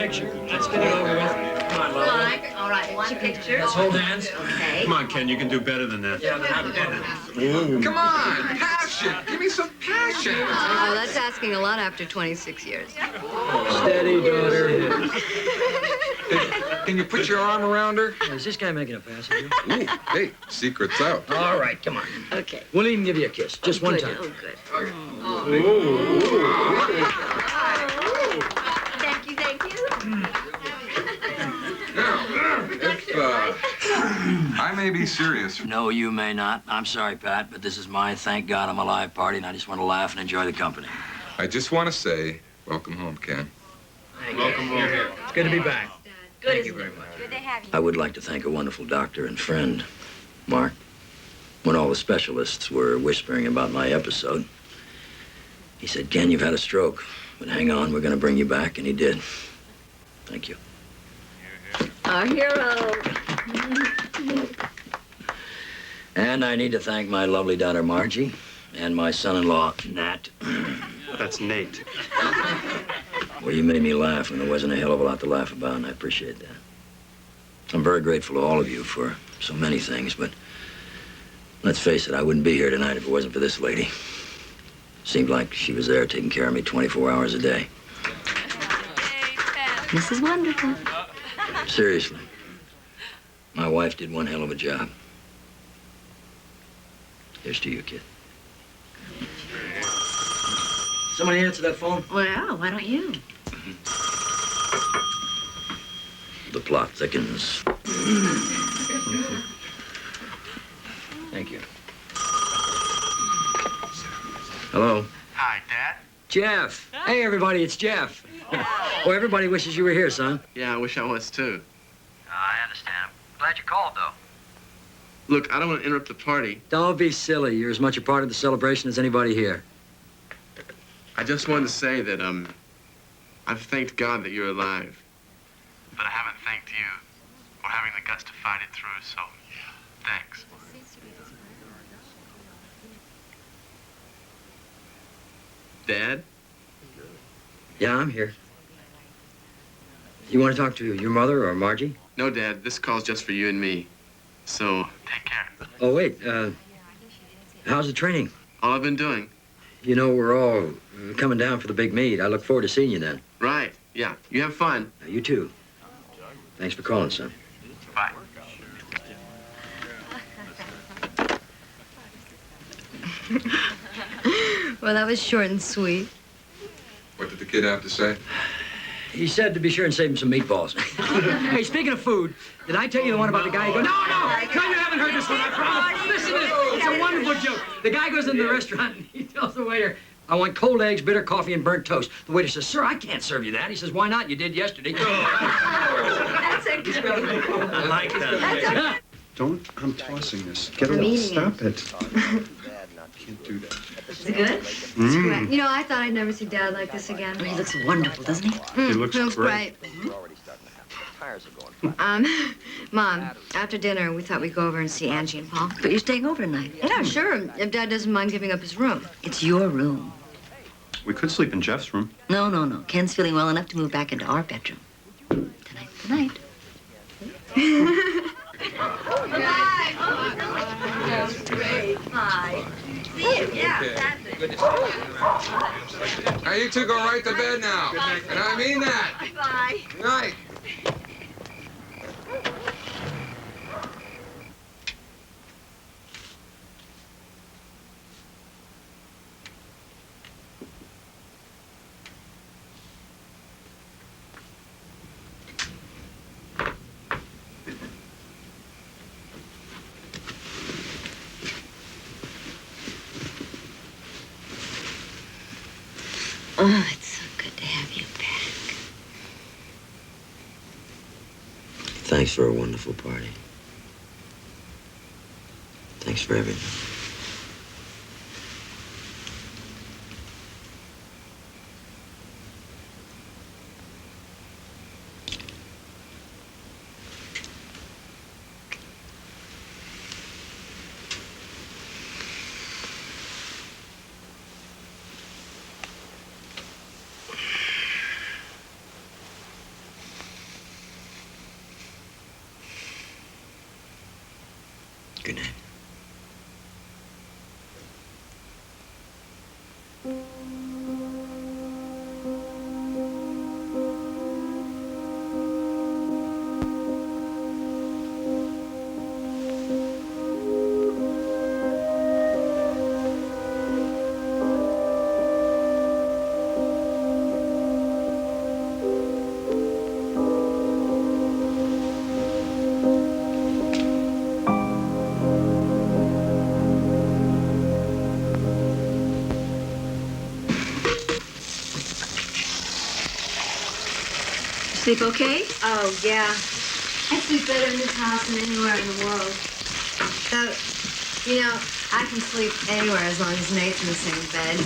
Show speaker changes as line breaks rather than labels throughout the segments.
picture. Let's get it over with. Come on, Marlo.
All right, one picture.
Let's hold hands.
Okay.
Come on, Ken, you can do better than that.
Yeah,
Come on, passion. Give me some passion.
Well, that's asking a lot after 26 years.
Steady, daughter.
Can you put your arm around her?
Is this guy making a pass at you?
Ooh, hey, secret's out.
All right, come on.
Okay.
We'll even give you a kiss. Just one time.
Oh, good.
Thank you, thank you.
Now, if I may be serious.
No, you may not. I'm sorry, Pat, but this is my thank God I'm alive party, and I just want to laugh and enjoy the company.
I just want to say, welcome home, Ken.
Welcome home. It's good to be back.
Good.
Thank you very much.
Good to have you.
I would like to thank a wonderful doctor and friend, Mark. When all the specialists were whispering about my episode, he said, Ken, you've had a stroke, but hang on, we're going to bring you back, and he did. Thank you.
Our hero.
And I need to thank my lovely daughter, Margie, and my son-in-law, Nat.
That's Nate.
Well, you made me laugh when there wasn't a hell of a lot to laugh about, and I appreciate that. I'm very grateful to all of you for so many things, but let's face it, I wouldn't be here tonight if it wasn't for this lady. Seemed like she was there taking care of me 24 hours a day.
This is wonderful.
Seriously. My wife did one hell of a job. Here's to you, kid.
Somebody answer that phone?
Well, why don't you?
The plot thickens. Thank you. Hello?
Hi, Dad.
Jeff. Hey, everybody, it's Jeff. Well, everybody wishes you were here, son.
Yeah, I wish I was, too.
I understand. I'm glad you called, though.
Look, I don't want to interrupt the party.
Don't be silly. You're as much a part of the celebration as anybody here.
I just wanted to say that, I've thanked God that you're alive. But I haven't thanked you for having the guts to fight it through, so thanks. Dad?
Yeah, I'm here. You want to talk to your mother or Margie?
No, Dad, this call's just for you and me. So, take care.
Oh, wait. How's the training?
All I've been doing.
You know, we're all coming down for the big meet. I look forward to seeing you then.
Right, yeah. You have fun.
You too. Thanks for calling, son.
Bye.
Well, that was short and sweet.
What did the kid have to say?
He said to be sure and save him some meatballs. Hey, speaking of food, did I tell you the one about the guy who goes, no, you haven't heard this one, I promise. Listen to this. It's a wonderful joke. The guy goes into the restaurant and he tells the waiter, I want cold eggs, bitter coffee, and burnt toast. The waiter says, sir, I can't serve you that. He says, why not? You did yesterday.
That's a good one.
I like that.
Don't, I'm tossing this. Get away. Stop it. Can't do that.
Is it good?
Mm.
You know, I thought I'd never see Dad like this again.
He looks wonderful, doesn't he?
He looks
great. Mom, after dinner, we thought we'd go over and see Angie and Paul.
But you're staying over tonight.
Yeah, sure, if Dad doesn't mind giving up his room.
It's your room.
We could sleep in Jeff's room.
No. Ken's feeling well enough to move back into our bedroom. Tonight.
That's great. Hi. See you. Yeah, that's it.
Now, you two go right to bed now. And I mean that.
Bye.
Good night.
Oh, it's so good to have you back.
Thanks for a wonderful party. Thanks for everything.
Sleep okay?
Oh, yeah. I sleep better in this house than anywhere in the world. So, you know, I can sleep anywhere as long as Nate's in the same bed.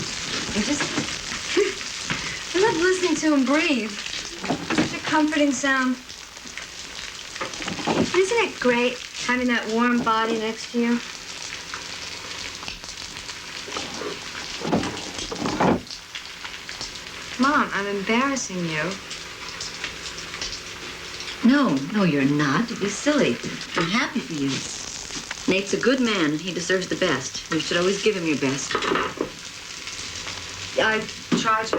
And just... I love listening to him breathe. Such a comforting sound. Isn't it great having that warm body next to you? Mom, I'm embarrassing you.
No, you're not. It'd be silly. I'm happy for you. Nate's a good man, and he deserves the best. You should always give him your best.
I try to.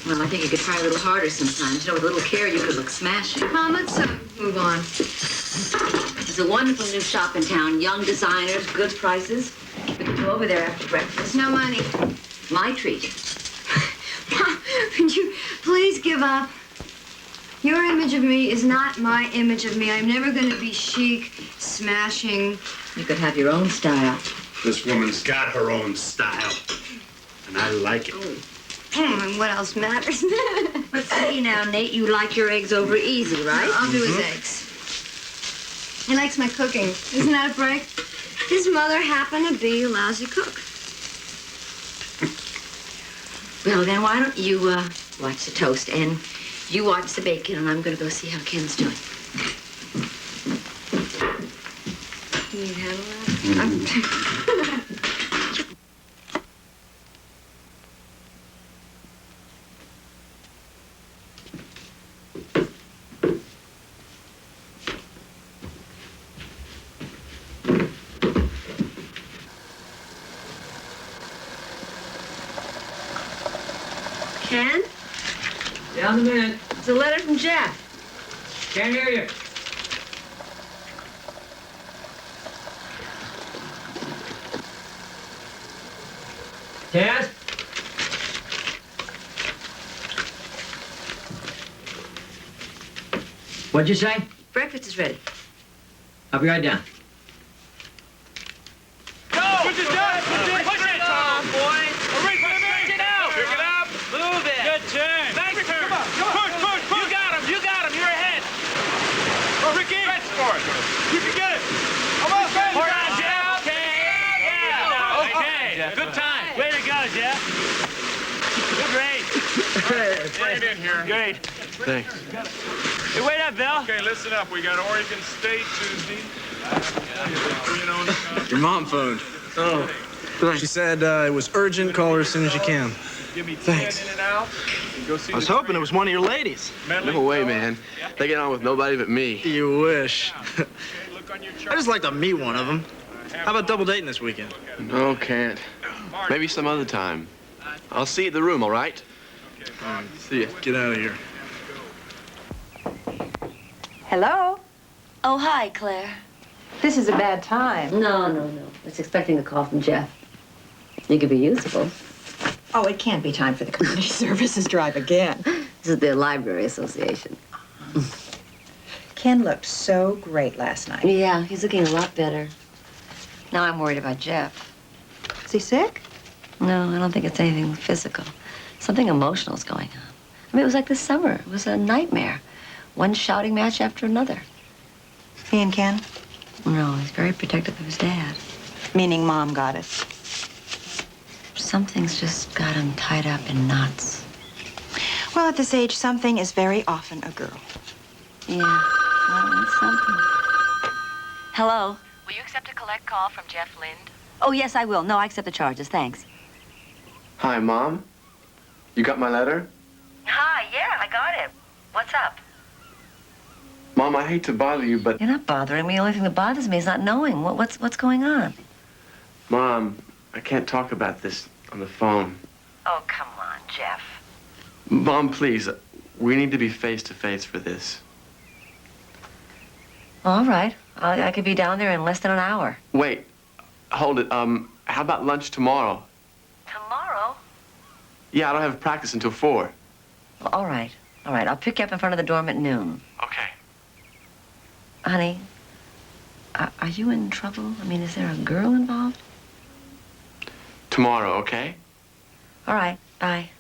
Well, I think you could try a little harder sometimes. You know, with a little care, you could look smashing.
Mom, let's move on.
There's a wonderful new shop in town. Young designers, good prices. We could go over there after breakfast.
No money.
My treat.
Mom, would you please give up? Your image of me is not my image of me. I'm never going to be chic, smashing.
You could have your own style.
This woman's got her own style. And I like it.
And what else matters?
But see now, Nate, you like your eggs over easy, right?
I'll do his eggs. He likes my cooking. Isn't that a break? His mother happened to be a lousy cook.
Well, then why don't you watch the toast and you watch the bacon, and I'm going to go see how Ken's doing.
Can you handle that? Ken?
Down a minute.
It's a letter from Jeff.
Can't hear you. Taz? What'd you say?
Breakfast is ready.
I'll be right down.
Go! Push it down! Push it, Tom, boy! Pick it out! Pick it up! Move it! Good turn! Nice turn! Come on! Push! You got him! You're ahead! Oh, Ricky! Stretch for it! You can get it! Come on, Ben! Hold on, Jeff! Okay! Yeah! Okay! Good time! Way to go, Jeff! You're great!
Bring it in here.
Great!
Thanks.
Hey, wait up, Bill!
Okay, listen up. We got Oregon State Tuesday.
Your mom phoned.
Oh.
She said it was urgent. Call her as soon as you can.
Give me 10
Thanks.
in and out. And go see
I was hoping it was one of your ladies.
No way, man. They get on with nobody but me.
You wish.
Look on your
I
chart.
just like to meet one of them. How about double dating this weekend?
No, can't. Maybe some other time. I'll see you at the room, all right? See ya.
Get out of here.
Hello?
Oh, hi, Claire.
This is a bad time.
No. I was expecting a call from Jeff. You could be useful.
Oh, it can't be time for the community services drive again.
This is the Library Association.
Ken looked so great last night.
Yeah, he's looking a lot better. Now I'm worried about Jeff.
Is he sick?
No, I don't think it's anything physical. Something emotional's going on. I mean, it was like this summer. It was a nightmare. One shouting match after another.
He and Ken?
No, he's very protective of his dad.
Meaning Mom got it.
Something's just got him tied up in knots.
Well, at this age, something is very often a girl.
Yeah, well, it's something. Hello?
Will you accept a collect call from Jeff Lind?
Oh, yes, I will. No, I accept the charges. Thanks.
Hi, Mom. You got my letter?
Hi, yeah, I got it. What's up?
Mom, I hate to bother you, but...
You're not bothering me. The only thing that bothers me is not knowing what's going on.
Mom, I can't talk about this on the phone.
Oh, come on, Jeff.
Mom, please. We need to be face-to-face for this.
All right. I could be down there in less than an hour.
Wait. Hold it. How about lunch tomorrow?
Tomorrow?
Yeah, I don't have practice until 4.
Well, all right. I'll pick you up in front of the dorm at noon.
Okay.
Honey, are you in trouble? I mean, is there a girl involved?
Tomorrow, okay?
All right. Bye.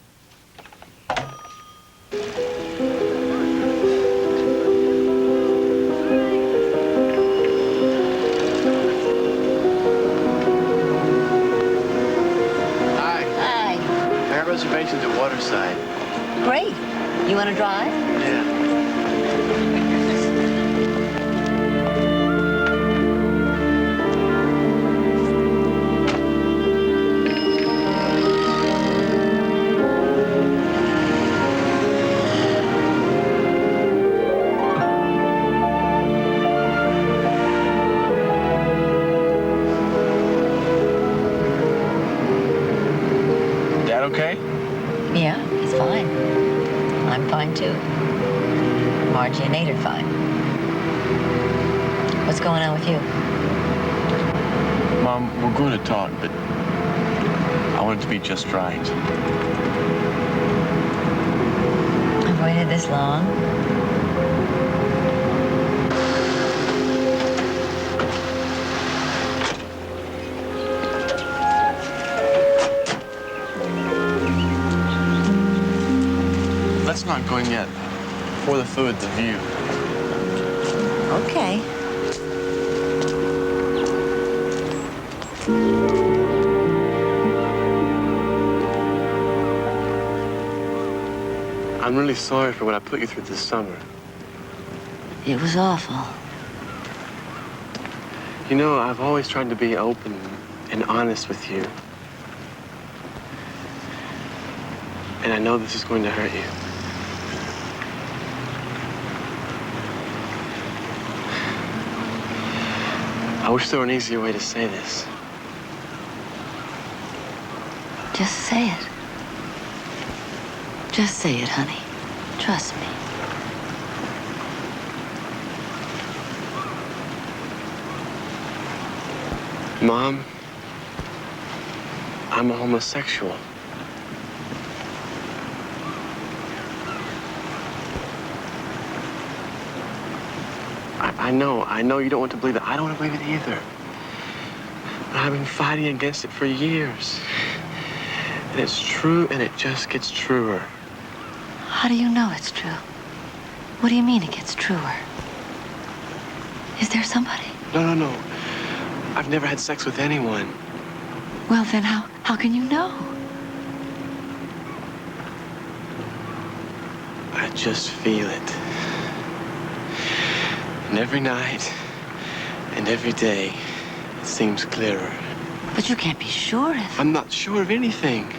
reservations at Waterside.
Great. You want to drive?
Yeah. Dad okay?
Yeah, he's fine. I'm fine, too. Margie and Nate are fine. What's going on with you?
Mom, we're going to talk, but I want it to be just right.
I've waited this long.
Let's not go in yet. For the food, the view.
Okay.
I'm really sorry for what I put you through this summer.
It was awful.
You know, I've always tried to be open and honest with you. And I know this is going to hurt you. I wish there were an easier way to say this.
Just say it. Just say it, honey. Trust me.
Mom, I'm a homosexual. I know you don't want to believe it. I don't want to believe it either. But I've been fighting against it for years. And it's true, and it just gets truer.
How do you know it's true? What do you mean it gets truer? Is there somebody?
No. I've never had sex with anyone.
Well, then how can you know?
I just feel it. And every night and every day, it seems clearer.
But you can't be sure if...
I'm not sure of anything.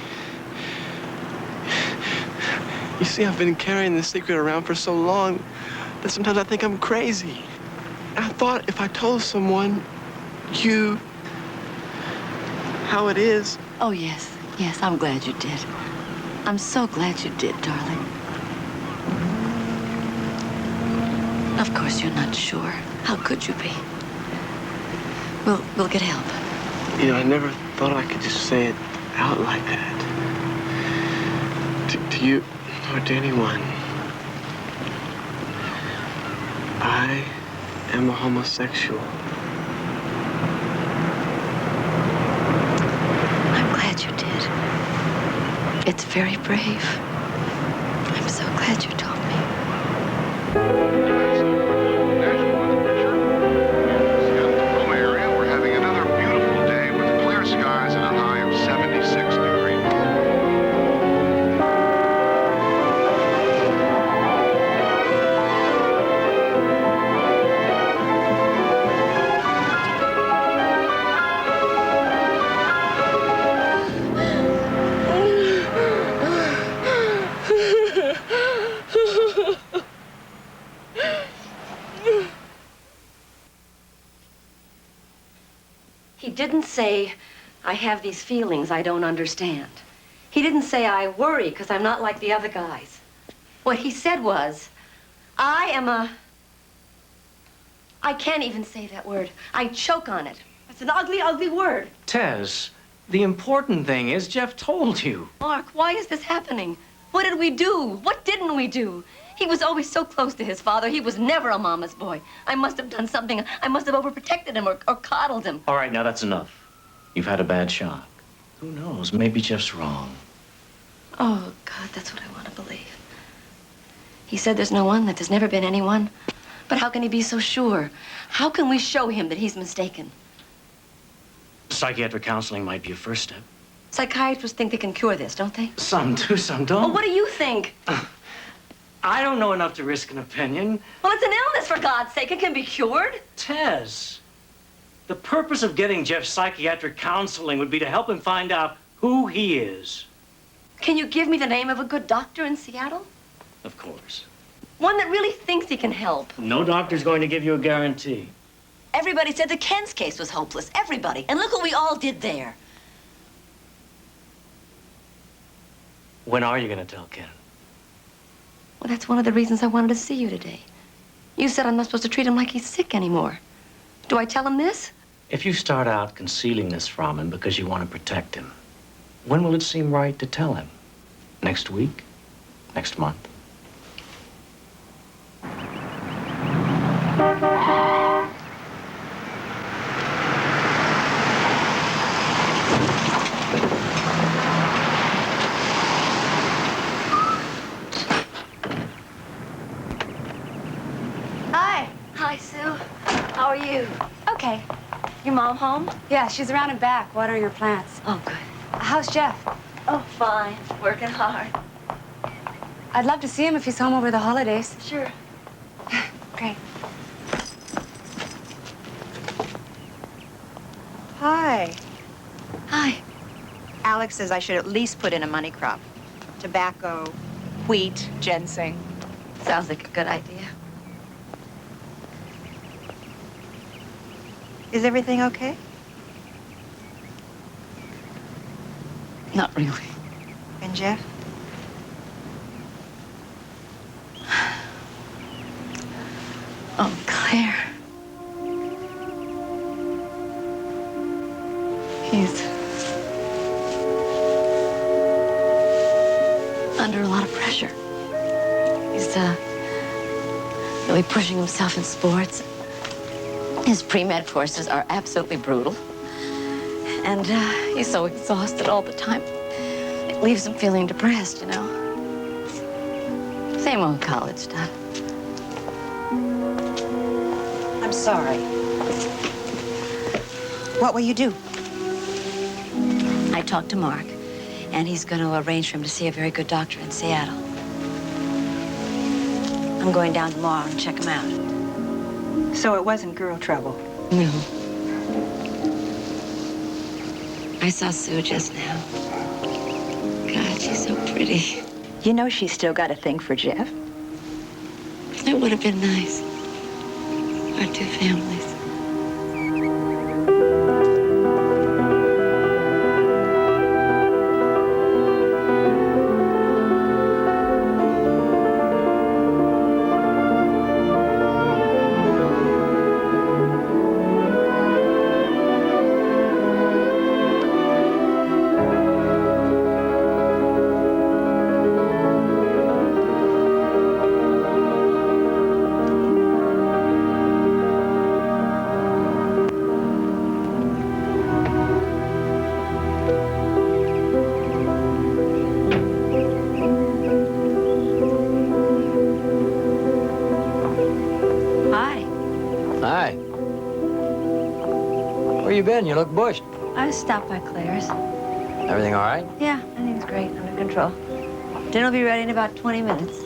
You see, I've been carrying this secret around for so long that sometimes I think I'm crazy. I thought if I told someone, you, how it is...
Oh, yes, I'm glad you did. I'm so glad you did, darling. Of course you're not sure. How could you be? We'll get help.
You know, I never thought I could just say it out like that. To you or to anyone. I am a homosexual.
I'm glad you did. It's very brave. I'm so glad you told me. He didn't say, I have these feelings I don't understand. He didn't say, I worry because I'm not like the other guys. What he said was, I can't even say that word. I choke on it. It's an ugly, ugly word.
Tess, the important thing is Jeff told you.
Mark, why is this happening? What did we do? What didn't we do? He was always so close to his father. He was never a mama's boy. I must have done something. I must have overprotected him or coddled him.
All right, now that's enough. You've had a bad shock. Who knows? Maybe Jeff's wrong.
Oh, God, that's what I want to believe. He said there's no one, that there's never been anyone. But how can he be so sure? How can we show him that he's mistaken?
Psychiatric counseling might be a first step.
Psychiatrists think they can cure this, don't they?
Some do, some don't.
Well, what do you think?
I don't know enough to risk an opinion.
Well, it's an illness, for God's sake. It can be cured.
Tess, the purpose of getting Jeff psychiatric counseling would be to help him find out who he is.
Can you give me the name of a good doctor in Seattle?
Of course.
One that really thinks he can help.
No doctor's going to give you a guarantee.
Everybody said that Ken's case was hopeless. Everybody. And look what we all did there.
When are you going to tell Ken?
Well, that's one of the reasons I wanted to see you today. You said I'm not supposed to treat him like he's sick anymore. Do I tell him this?
If you start out concealing this from him because you want to protect him, when will it seem right to tell him? Next week? Next month?
Hi, Sue. How are you?
Okay.
Your mom home?
Yeah, she's around and back watering her plants.
Oh, good.
How's Jeff?
Oh, fine. Working hard.
I'd love to see him if he's home over the holidays.
Sure.
Great.
Hi.
Hi.
Alex says I should at least put in a money crop. Tobacco, wheat, ginseng.
Sounds like a good idea.
Is everything okay?
Not really.
And Jeff?
Oh, Claire. He's under a lot of pressure. He's really pushing himself in sports. His pre-med courses are absolutely brutal. And he's so exhausted all the time. It leaves him feeling depressed, you know. Same old college stuff.
I'm sorry. What will you do?
I talked to Mark, and he's going to arrange for him to see a very good doctor in Seattle. I'm going down tomorrow and check him out.
So it wasn't girl trouble?
No. I saw Sue just now. God, she's so pretty.
You know she's still got a thing for Jeff?
It would have been nice. Our two families.
You look bushed.
I stopped by Claire's.
Everything all right?
Yeah, everything's great, under control. Dinner will be ready in about 20 minutes.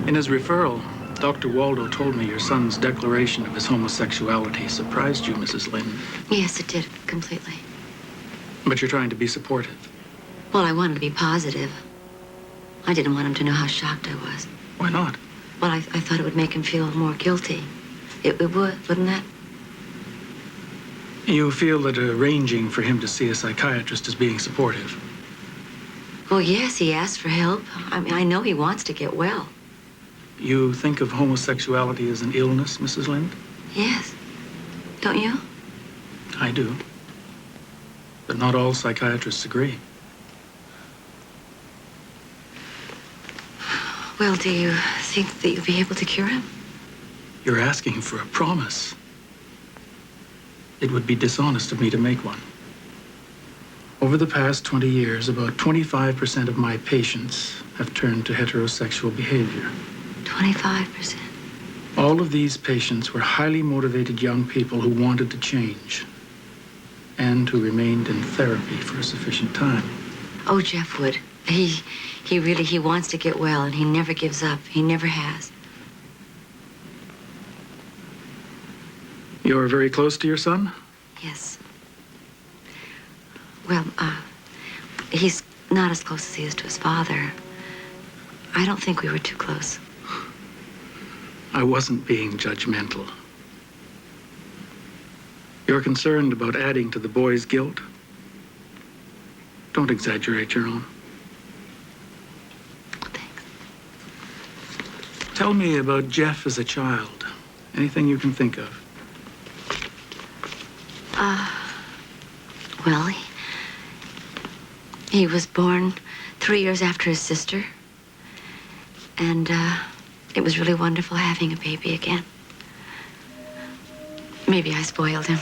In his referral, Dr. Waldo told me your son's declaration of his homosexuality surprised you, Mrs. Lynn.
Yes, it did, completely.
But you're trying to be supportive.
Well, I wanted to be positive. I didn't want him to know how shocked I was.
Why not?
Well, I thought it would make him feel more guilty. It would, wouldn't that?
You feel that arranging for him to see a psychiatrist is being supportive?
Well, yes, he asked for help. I mean, I know he wants to get well.
You think of homosexuality as an illness, Mrs. Lind?
Yes. Don't you?
I do. But not all psychiatrists agree.
Well, do you think that you'll be able to cure him?
You're asking for a promise. it would be dishonest of me to make one. Over the past 20 years, about 25% of my patients have turned to heterosexual behavior.
25%?
All of these patients were highly motivated young people who wanted to change and who remained in therapy for a sufficient time.
Oh, Jeff would. He wants to get well, and he never gives up. He never has.
You're very close to your son?
Yes. Well, he's not as close as he is to his father. I don't think we were too close.
I wasn't being judgmental. You're concerned about adding to the boy's guilt? Don't exaggerate your own.
Thanks.
Tell me about Jeff as a child. Anything you can think of.
Well, he was born 3 years after his sister. And, it was really wonderful having a baby again. Maybe I spoiled him.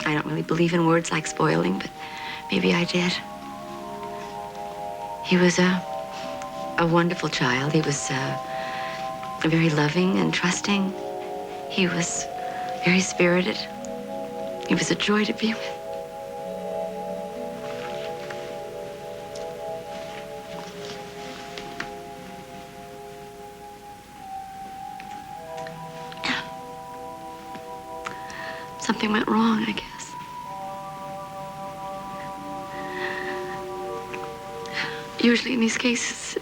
I don't really believe in words like spoiling, but maybe I did. He was a wonderful child. He was very loving and trusting. He was very spirited. He was a joy to be with. Something went wrong, I guess. Usually in these cases,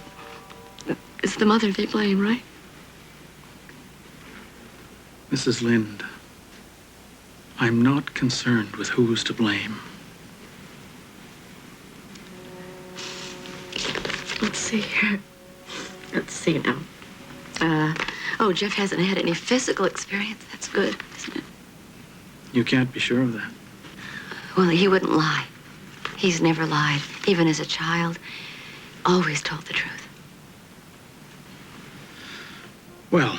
it's the mother they blame, right?
Mrs. Lind, I'm not concerned with who's to blame.
Let's see here. Let's see now. Oh, Jeff hasn't had any physical experience. That's good, isn't it?
You can't be sure of that.
Well, he wouldn't lie. He's never lied. Even as a child, always told the truth.
Well,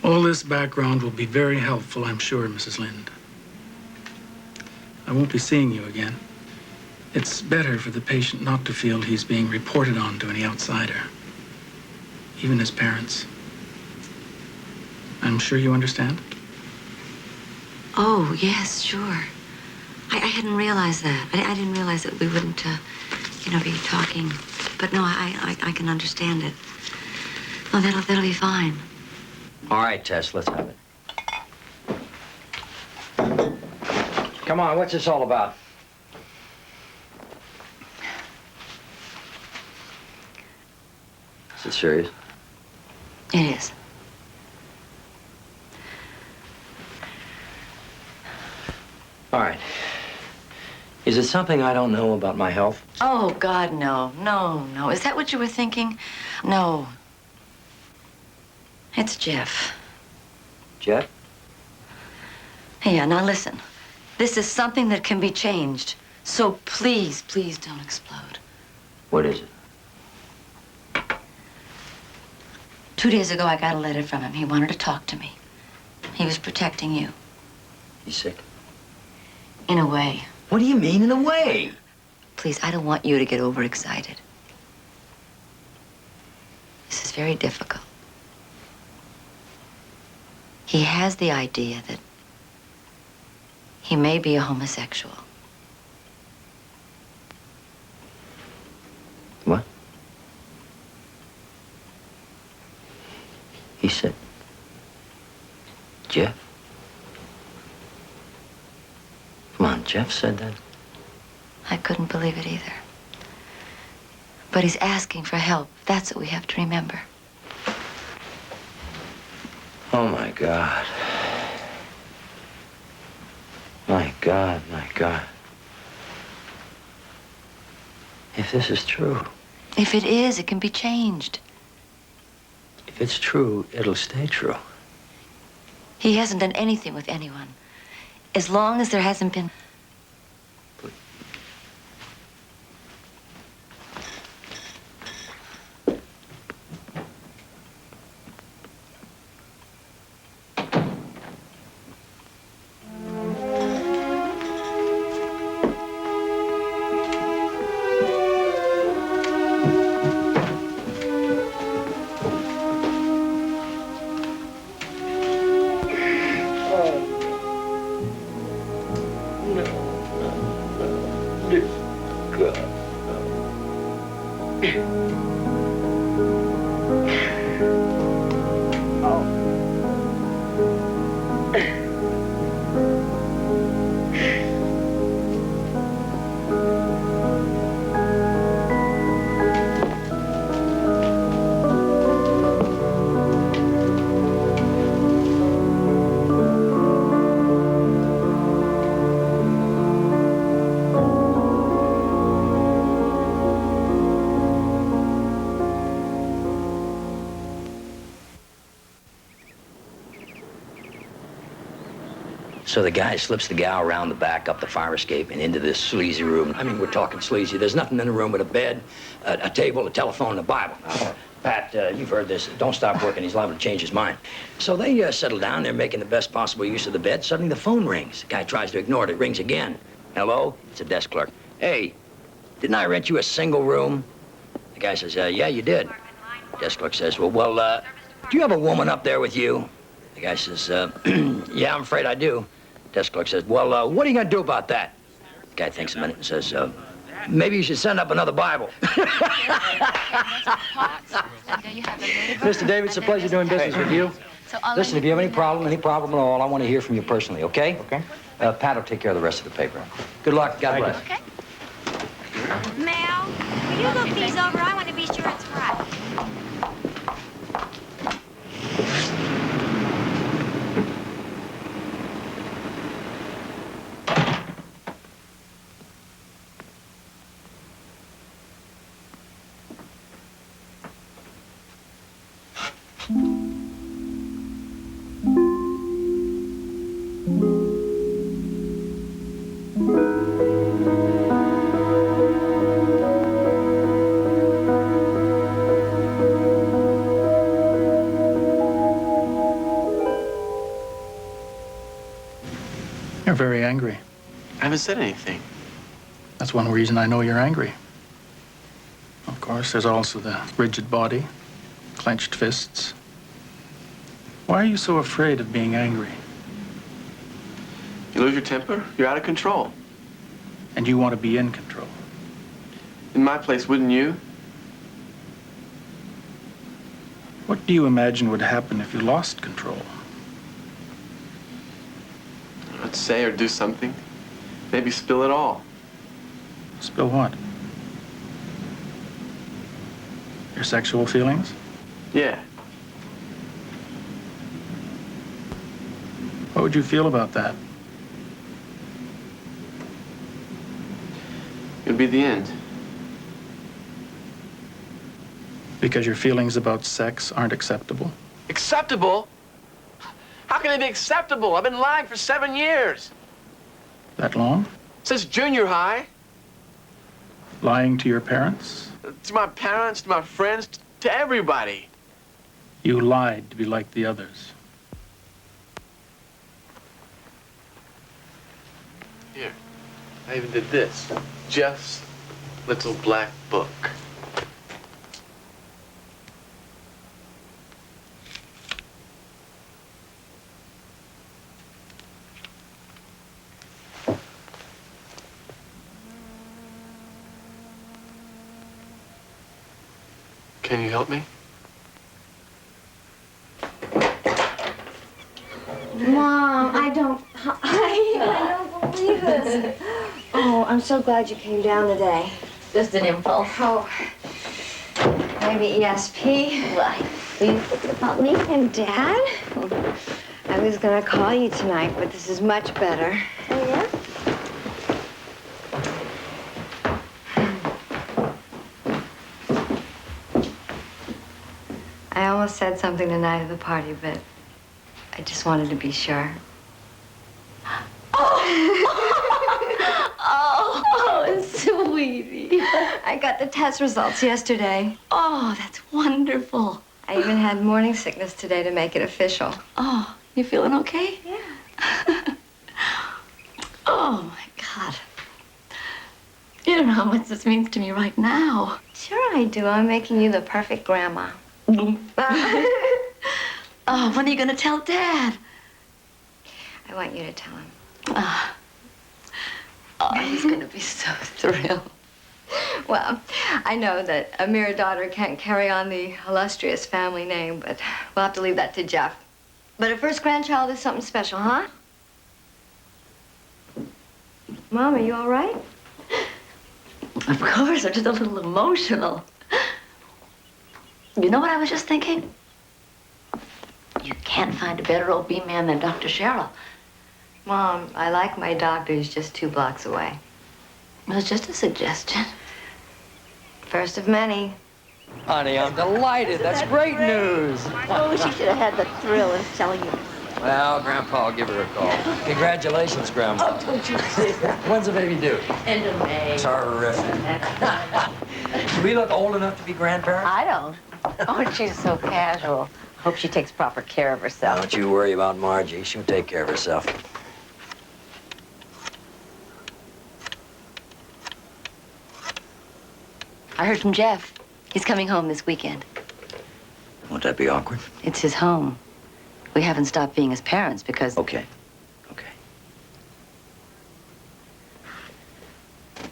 all this background will be very helpful, I'm sure, Mrs. Lind. I won't be seeing you again. It's better for the patient not to feel he's being reported on to any outsider, even his parents. I'm sure you understand?
Oh, yes, sure. I hadn't realized that. I didn't realize that we wouldn't, be talking. But no, I can understand it. Oh, that'll be fine.
All right, Tess, let's have it. Come on, what's this all about? Is it serious?
It is.
All right. Is it something I don't know about my health?
Oh, God, no. No. Is that what you were thinking? No. It's Jeff.
Jeff?
Yeah, now listen. This is something that can be changed. So please don't explode.
What is it?
2 days ago, I got a letter from him. He wanted to talk to me. He was protecting you.
He's sick?
In a way.
What do you mean, in a way?
Please, I don't want you to get overexcited. This is very difficult. He has the idea that he may be a homosexual.
What? He said, Jeff? Come on, Jeff said that?
I couldn't believe it either. But he's asking for help. That's what we have to remember.
Oh, my God. My God. If this is true.
If it is, it can be changed.
If it's true, it'll stay true.
He hasn't done anything with anyone. As long as there hasn't been...
So the guy slips the gal around the back, up the fire escape, and into this sleazy room. I mean, we're talking sleazy. There's nothing in the room but a bed, a table, a telephone, and a Bible. Pat, you've heard this. Don't stop working. He's liable to change his mind. So they settle down. They're making the best possible use of the bed. Suddenly the phone rings. The guy tries to ignore it. It rings again. Hello? It's a desk clerk. Hey, didn't I rent you a single room? The guy says, yeah, you did. Desk clerk says, well, do you have a woman up there with you? The guy says, yeah, I'm afraid I do. Desk clerk says, well, what are you going to do about that? The guy thinks a minute and says, maybe you should send up another Bible.
Mr. David, it's a pleasure doing business with you. Listen, if you have any problem at all, I want to hear from you personally, okay?
Okay.
Pat will take care of the rest of the paper. Good luck. God bless.
Okay. Mel, will you look these over? I want to be sure it's right.
You're very angry.
I haven't said anything.
That's one reason I know you're angry. Of course, there's also the rigid body, clenched fists. Why are you so afraid of being angry?
You lose your temper, you're out of control.
And you want to be in control.
In my place, wouldn't you?
What do you imagine would happen if you lost control?
I'd say or do something. Maybe spill it all.
Spill what? Your sexual feelings?
Yeah.
What would you feel about that?
It would be the end.
Because your feelings about sex aren't acceptable?
Acceptable? How can it be acceptable? I've been lying for 7 years.
That long?
Since junior high.
Lying to your parents?
To my parents, to my friends, to everybody.
You lied to be like the others.
Here, I even did this. Jeff's little black book. Can you help me?
Mom, I don't believe this. Oh, I'm so glad you came down today.
Just an impulse.
Oh, maybe ESP?
Why? Were you thinking about me?
And Dad? I was gonna call you tonight, but this is much better.
Oh, yeah?
I almost said something the night of the party, but I just wanted to be sure.
Oh, sweetie.
I got the test results yesterday.
Oh, that's wonderful.
I even had morning sickness today to make it official.
Oh, you feeling okay?
Yeah.
Oh, my God. You don't know how much this means to me right now.
Sure I do. I'm making you the perfect grandma.
Oh, when are you going to tell Dad?
I want you to tell him.
Oh, he's going to be so thrilled.
Well, I know that a mere daughter can't carry on the illustrious family name, but we'll have to leave that to Jeff. But a first grandchild is something special, huh? Mom, are you all right?
Of course, I'm just a little emotional. You know what I was just thinking? You can't find a better OB man than Dr. Sherrill.
Mom, I like my doctor. He's just 2 blocks away.
It was just a suggestion.
First of many.
Honey, I'm delighted. That's great news.
Oh, she should have had the thrill of telling you.
Well, Grandpa will give her a call. Congratulations, Grandma.
Oh, don't you say that.
When's the baby due?
End of May.
Terrific. Do we look old enough to be grandparents?
I don't. Oh, she's so casual. Hope she takes proper care of herself.
Don't you worry about Margie. She'll take care of herself.
I heard from Jeff. He's coming home this weekend.
Won't that be awkward?
It's his home. We haven't stopped being his parents because...
Okay.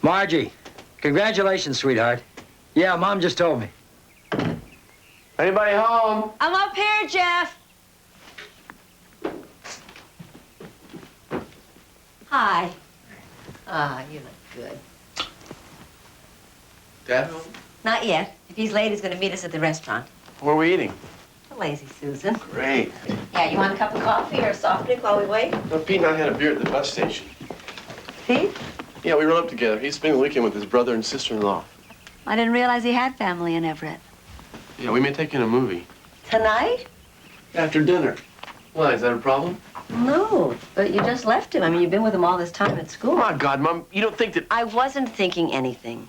Margie, congratulations, sweetheart. Yeah, Mom just told me.
Anybody home?
I'm up here, Jeff.
Hi. Ah, you look good.
Dad home?
Not yet. If he's late, he's going to meet us at the restaurant.
Where are we eating?
The Lazy Susan.
Great.
Yeah, you want a cup of coffee or a soft drink while we wait?
No, Pete and I had a beer at the bus station.
Pete?
Yeah, we rode up together. He spent the weekend with his brother and sister-in-law.
I didn't realize he had family in Everett.
Yeah, we may take in a movie.
Tonight?
After dinner. Why, is that a problem?
No, but you just left him. I mean, you've been with him all this time at school.
Oh, my God, Mom, you don't think that...
I wasn't thinking anything.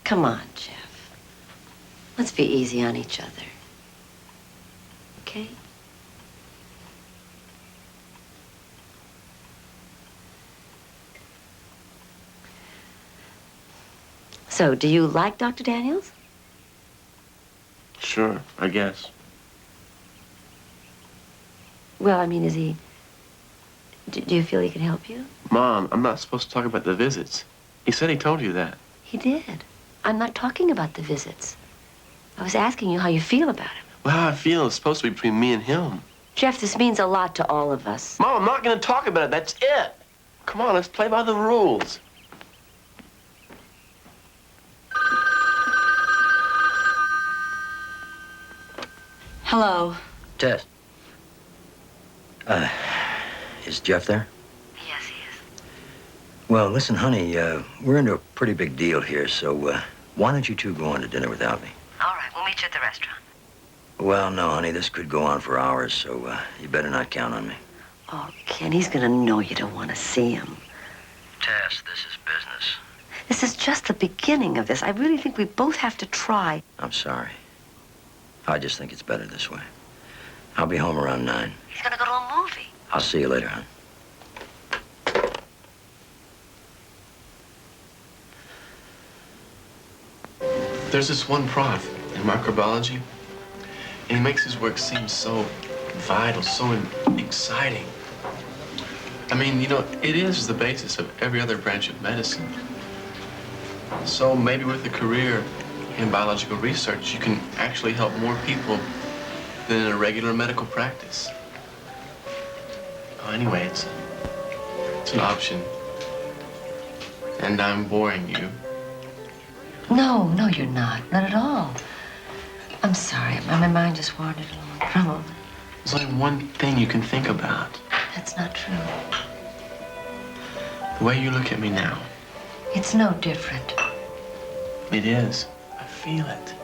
Come on, Jeff. Let's be easy on each other. Okay? So, do you like Dr. Daniels?
Sure, I guess.
Well, I mean, is he... Do you feel he can help you?
Mom, I'm not supposed to talk about the visits. He said he told you that.
He did. I'm not talking about the visits. I was asking you how you feel about him.
Well, how I feel is supposed to be between me and him.
Jeff, this means a lot to all of us.
Mom, I'm not going to talk about it. That's it. Come on, let's play by the rules.
Hello.
Tess. Is Jeff there?
Yes, he is.
Well, listen, honey, we're into a pretty big deal here, so why don't you two go on to dinner without me?
All right, we'll meet you at the restaurant.
Well, no, honey, this could go on for hours, so you better not count on me.
Oh, Ken, he's gonna know you don't want to see him.
Tess, this is business.
This is just the beginning of this. I really think we both have to try.
I'm sorry. I just think it's better this way. I'll be home around 9.
He's gonna go to a movie.
I'll see you later, hon.
There's this one prof in microbiology, and he makes his work seem so vital, so exciting. I mean, you know, it is the basis of every other branch of medicine. So maybe with a career in biological research, you can actually help more people than in a regular medical practice. Oh, anyway, it's an option. And I'm boring you.
No, you're not. Not at all. I'm sorry. My mind just wandered along. Probably.
There's only one thing you can think about.
That's not true.
The way you look at me now.
It's no different.
It is. I feel it.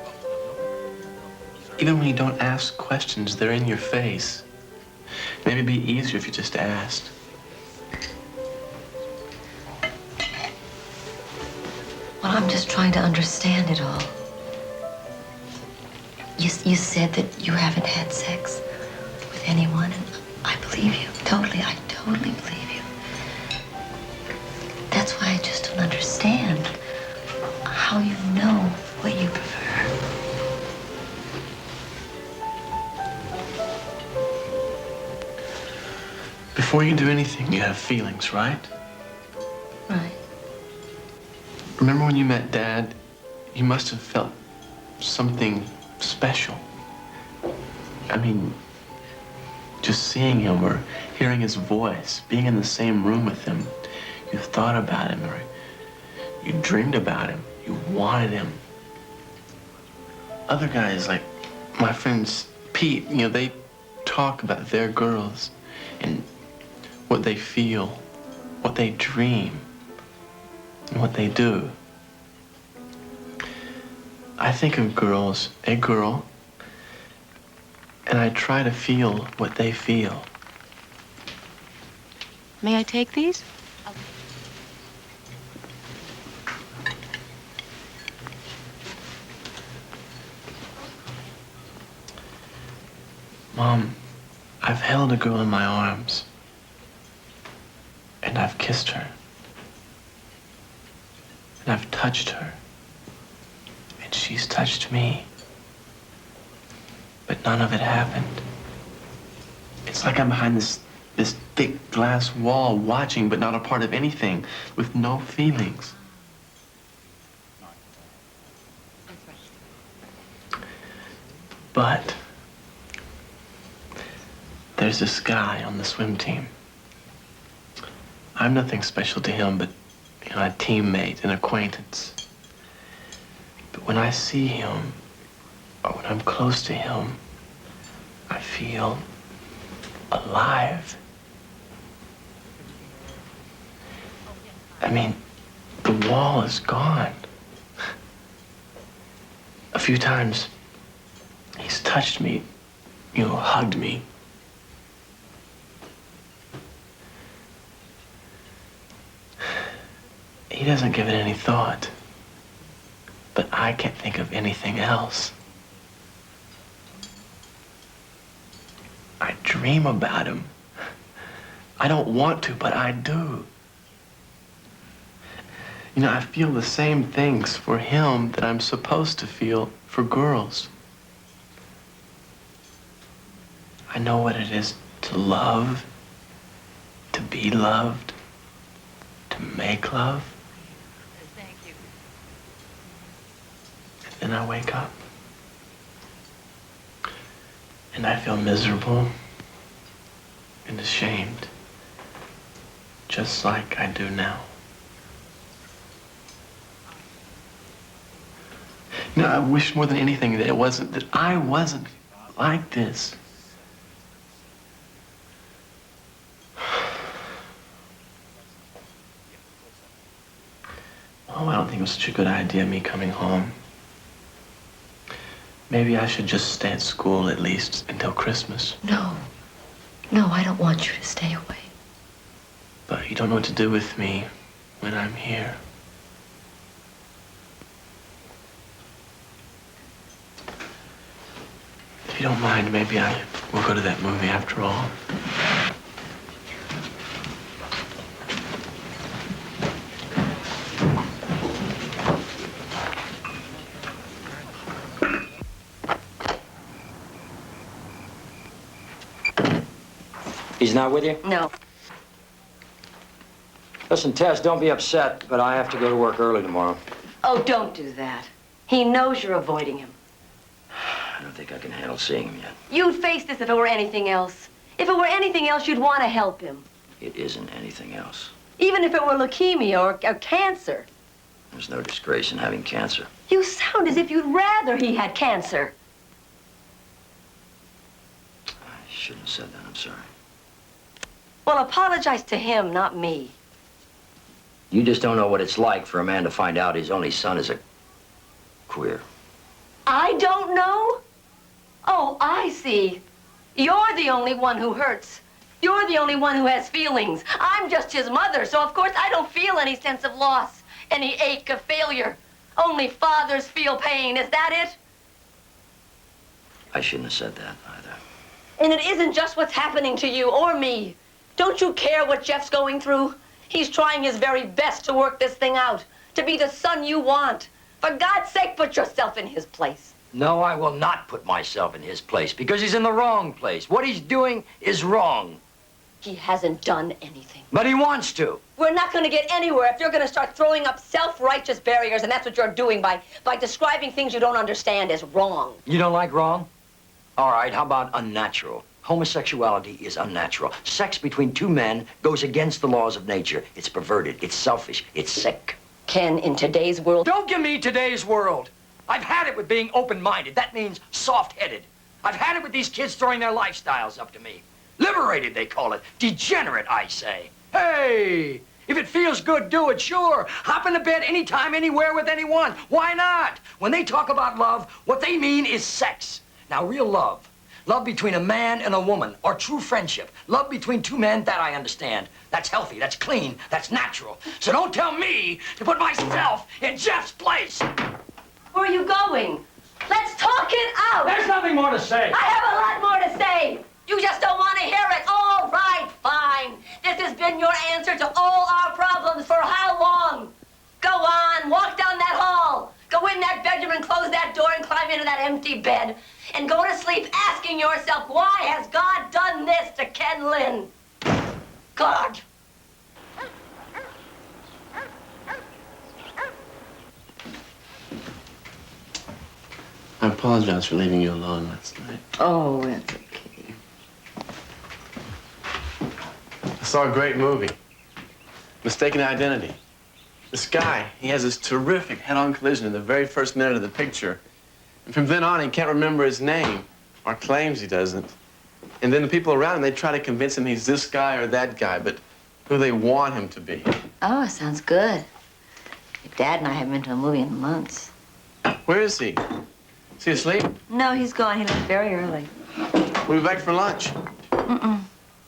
Even when you don't ask questions, they're in your face. Maybe it'd be easier if you just asked.
Well, I'm just trying to understand it all. You said that you haven't had sex with anyone, and I believe you. I totally believe you. That's why I just don't understand how you know what you prefer.
Before you do anything, you have feelings, right?
Right.
Remember when you met Dad? You must have felt something special. I mean, just seeing him or hearing his voice, being in the same room with him, you thought about him or you dreamed about him, you wanted him. Other guys, like my friends Pete, you know, they talk about their girls and what they feel, what they dream, and what they do. I think of girls, a girl, and I try to feel what they feel.
May I take these?
Mom, I've held a girl in my arms, and I've kissed her, and I've touched her, and she's touched me, but none of it happened. It's like I'm behind this thick glass wall, watching but not a part of anything, with no feelings. But there's this guy on the swim team. I'm nothing special to him, but, you know, a teammate, an acquaintance. But when I see him, or when I'm close to him, I feel alive. I mean, the wall is gone. A few times, he's touched me, you know, hugged me. He doesn't give it any thought, but I can't think of anything else. I dream about him. I don't want to, but I do. You know, I feel the same things for him that I'm supposed to feel for girls. I know what it is to love, to be loved, to make love.
Thank you.
And then I wake up. And I feel miserable and ashamed, just like I do now. You know, I wish more than anything that I wasn't like this. Oh, I don't think it was such a good idea, me coming home. Maybe I should just stay at school at least until Christmas.
No. No, I don't want you to stay away.
But you don't know what to do with me when I'm here. If you don't mind, maybe I will go to that movie after all.
He's not with you?
No.
Listen, Tess, don't be upset, but I have to go to work early tomorrow.
Oh, don't do that. He knows you're avoiding him.
I don't think I can handle seeing him yet.
You'd face this if it were anything else. If it were anything else, you'd want to help him.
It isn't anything else.
Even if it were leukemia or cancer.
There's no disgrace in having cancer.
You sound as if you'd rather he had cancer.
I shouldn't have said that. I'm sorry.
Well, apologize to him, not me.
You just don't know what it's like for a man to find out his only son is a queer.
I don't know? Oh, I see. You're the only one who hurts. You're the only one who has feelings. I'm just his mother, so of course I don't feel any sense of loss, any ache of failure. Only fathers feel pain. Is that it?
I shouldn't have said that either.
And it isn't just what's happening to you or me. Don't you care what Jeff's going through? He's trying his very best to work this thing out, to be the son you want. For God's sake, put yourself in his place.
No, I will not put myself in his place because he's in the wrong place. What he's doing is wrong.
He hasn't done anything.
But he wants to.
We're not going to get anywhere if you're going to start throwing up self-righteous barriers, and that's what you're doing by describing things you don't understand as wrong.
You don't like wrong? All right, how about unnatural? Homosexuality is unnatural. Sex between two men goes against the laws of nature. It's perverted, it's selfish, it's sick.
Ken, in today's world...
Don't give me today's world. I've had it with being open-minded. That means soft-headed. I've had it with these kids throwing their lifestyles up to me. Liberated, they call it. Degenerate, I say. Hey, if it feels good, do it, sure. Hop into bed anytime, anywhere with anyone. Why not? When they talk about love, what they mean is sex. Now, real love. Love between a man and a woman, or true friendship. Love between two men, that I understand. That's healthy, that's clean, that's natural. So don't tell me to put myself in Jeff's place.
Where are you going? Let's talk it out.
There's nothing more to say.
I have a lot more to say. You just don't want to hear it. All right, fine. This has been your answer to all our problems for how long? Go on, walk down that hall. Go in that bedroom and close that door and climb into that empty bed. And go to sleep asking yourself, why has God done this to Ken Lynn? God.
I apologize for leaving you alone last night.
Oh, it's okay.
I saw a great movie, Mistaken Identity. This guy, he has this terrific head-on collision in the very first minute of the picture. And from then on, he can't remember his name, or claims he doesn't. And then the people around him, they try to convince him he's this guy or that guy, but who they want him to be.
Oh, sounds good. Your dad and I haven't been to a movie in months.
Where is he? Is he asleep?
No, he's gone. He left very early.
We'll be back for lunch.
Mm-mm.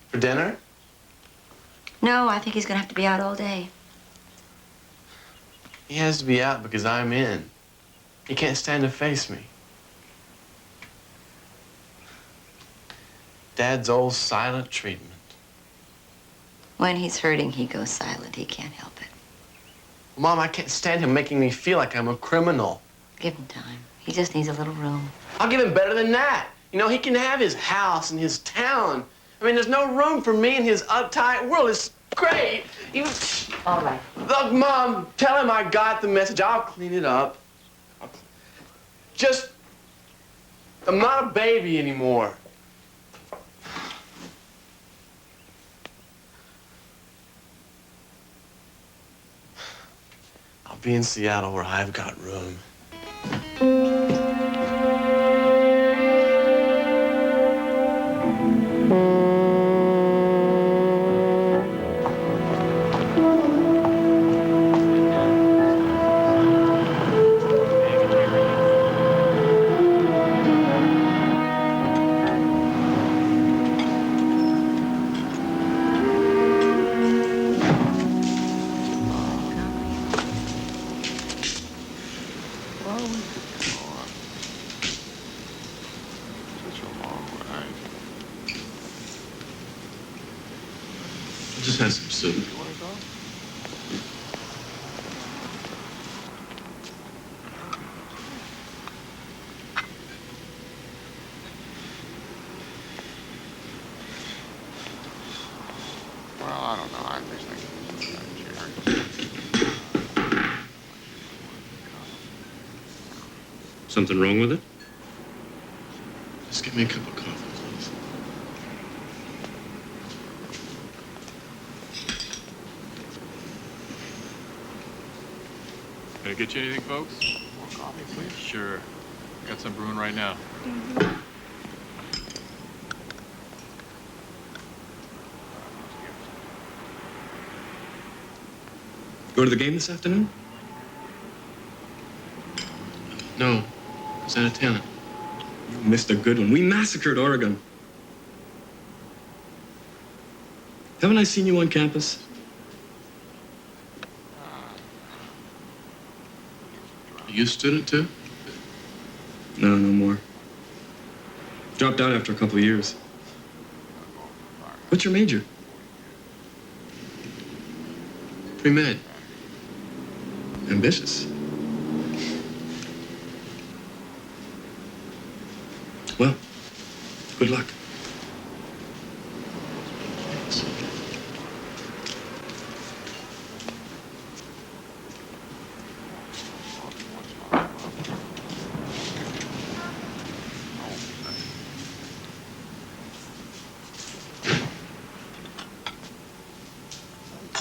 For dinner?
No, I think he's gonna have to be out all day.
He has to be out because I'm in. He can't stand to face me. Dad's old silent treatment.
When he's hurting, he goes silent. He can't help it.
Mom, I can't stand him making me feel like I'm a criminal.
Give him time. He just needs a little room.
I'll give him better than that. You know, he can have his house and his town. I mean, there's no room for me in his uptight world. It's great.
All right.
Look, Mom, tell him I got the message. I'll clean it up. Just, I'm not a baby anymore. I'll be in Seattle where I've got room. Just had some soup.
Well, I don't know. I'm just thinking.
Something wrong with it?
Just give me a cup of coffee, please.
Can I get you anything, folks?
More coffee, please.
Sure. Got some brewing right now. Go to the game this afternoon?
No, I was out of town.
You missed a good one. We massacred Oregon. Haven't I seen you on campus?
Are you a student, too?
No, no more. Dropped out after a couple of years. What's your major?
Pre-med.
Ambitious. Well, good luck.
Thanks.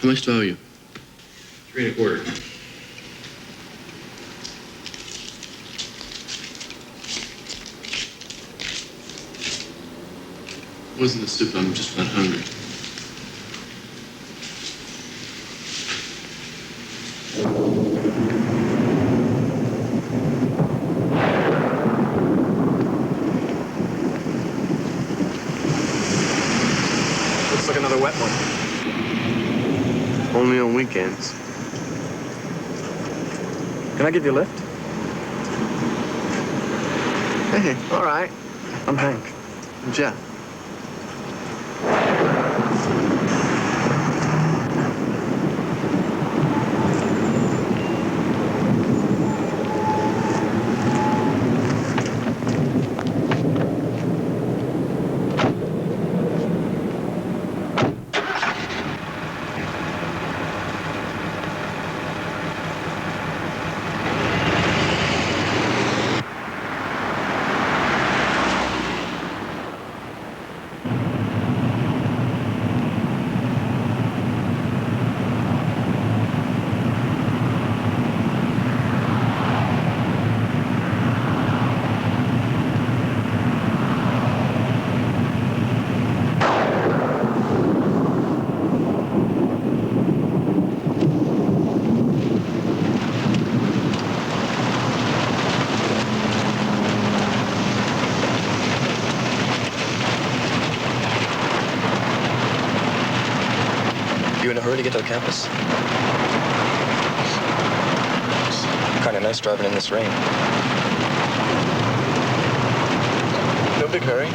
How much do I owe you?
3 1/4.
It wasn't the soup, I'm just not hungry.
Looks like another wet one.
Only on weekends.
Can I give you a lift?
Hey, all right.
I'm Hank.
I'm Jeff.
You in a hurry to get to the campus? Kind of nice driving in this rain. No big hurry.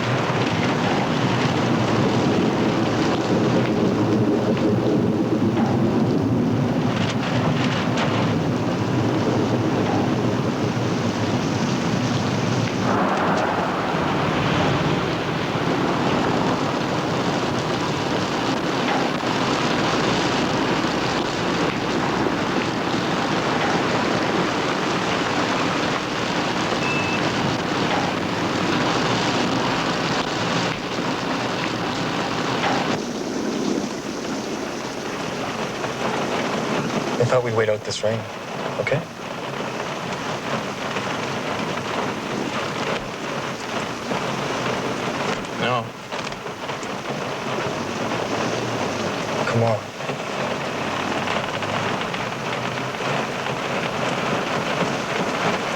I thought we'd wait out this rain, okay?
No.
Come on.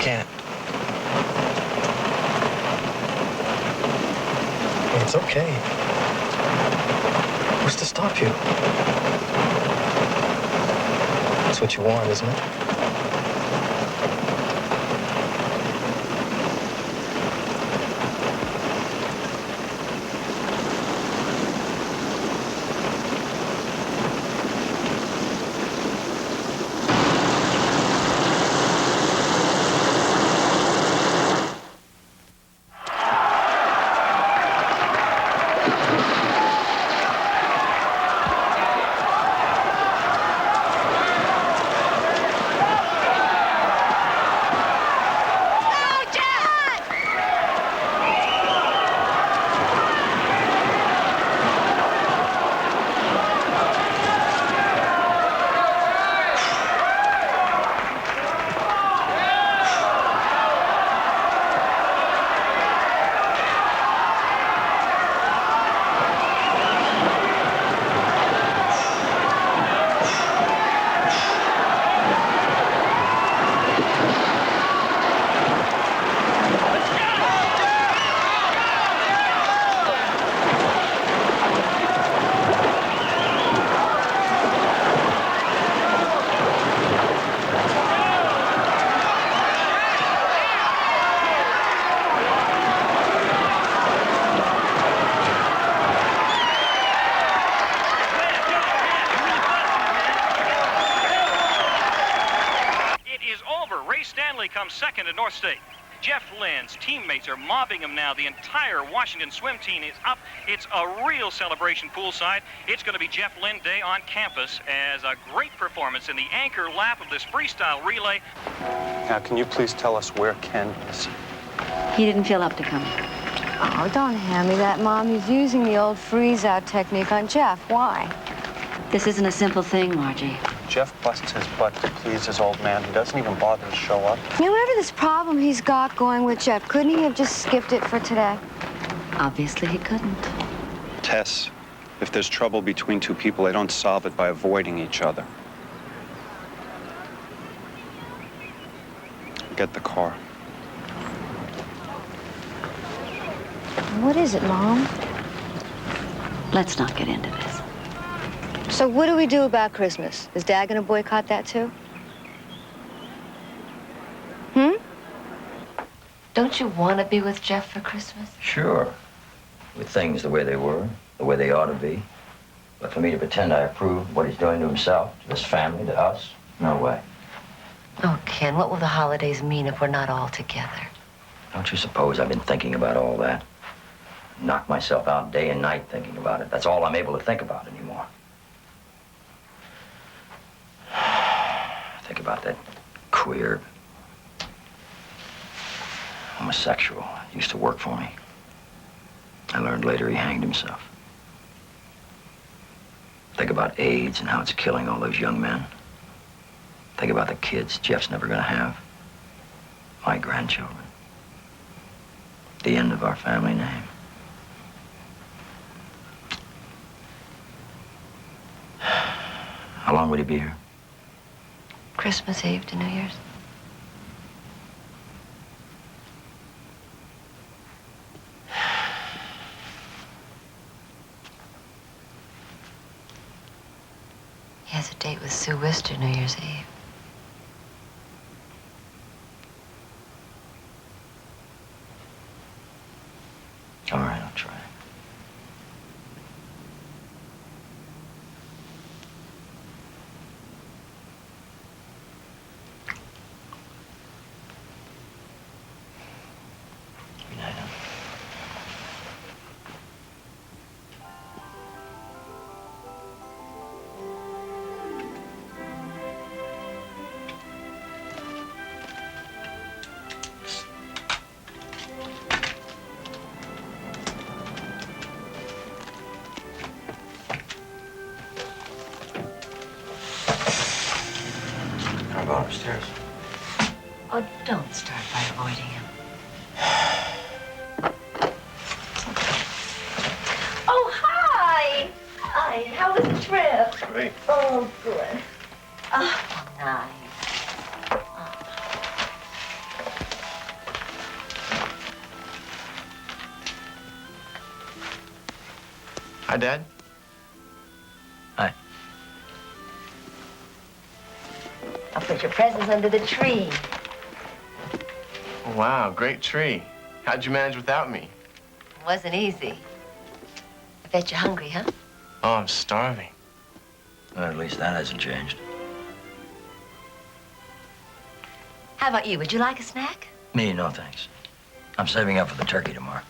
Can't.
It's okay. What's to stop you? That's what you want, isn't it?
Comes second at North State. Jeff Lynn's teammates are mobbing him now. The entire Washington swim team is up. It's a real celebration poolside. It's going to be Jeff Lynn Day on campus as a great performance in the anchor lap of this freestyle relay.
Now, can you please tell us where Ken is?
He didn't feel up to coming.
Oh, don't hand me that, Mom. He's using the old freeze-out technique on Jeff. Why?
This isn't a simple thing, Margie.
Jeff busts his butt to please his old man. He doesn't even bother to show up.
You know, whatever this problem he's got going with Jeff, couldn't he have just skipped it for today?
Obviously, he couldn't.
Tess, if there's trouble between two people, they don't solve it by avoiding each other. Get the car.
What is it, Mom?
Let's not get into this.
So what do we do about Christmas? Is Dad gonna boycott that too?
Don't you want to be with Jeff for Christmas?
Sure. With things the way they were, the way they ought to be. But for me to pretend I approve of what he's doing to himself, to his family, to us, no way.
Oh, Ken, what will the holidays mean if we're not all together?
Don't you suppose I've been thinking about all that? Knock myself out day and night thinking about it. That's all I'm able to think about anymore. Think about that queer homosexual. He used to work for me. I learned later he hanged himself. Think about AIDS and how it's killing all those young men. Think about the kids Jeff's never gonna have. My grandchildren. The end of our family name. How long would he be here?
Christmas Eve to New Year's. He has a date with Sue Wister New Year's Eve.
All right, I'll try. Good night, huh? I'm going upstairs.
Oh, don't start by avoiding him.
Oh, hi! Hi, how was the trip?
Great.
Oh, good. Oh, nice.
Hi, Dad.
Hi.
I'll put your presents under the tree.
Wow, great tree. How'd you manage without me?
It wasn't easy. I bet you're hungry, huh?
Oh, I'm starving.
Well, at least that hasn't changed.
How about you? Would you like a snack?
Me, no thanks. I'm saving up for the turkey tomorrow.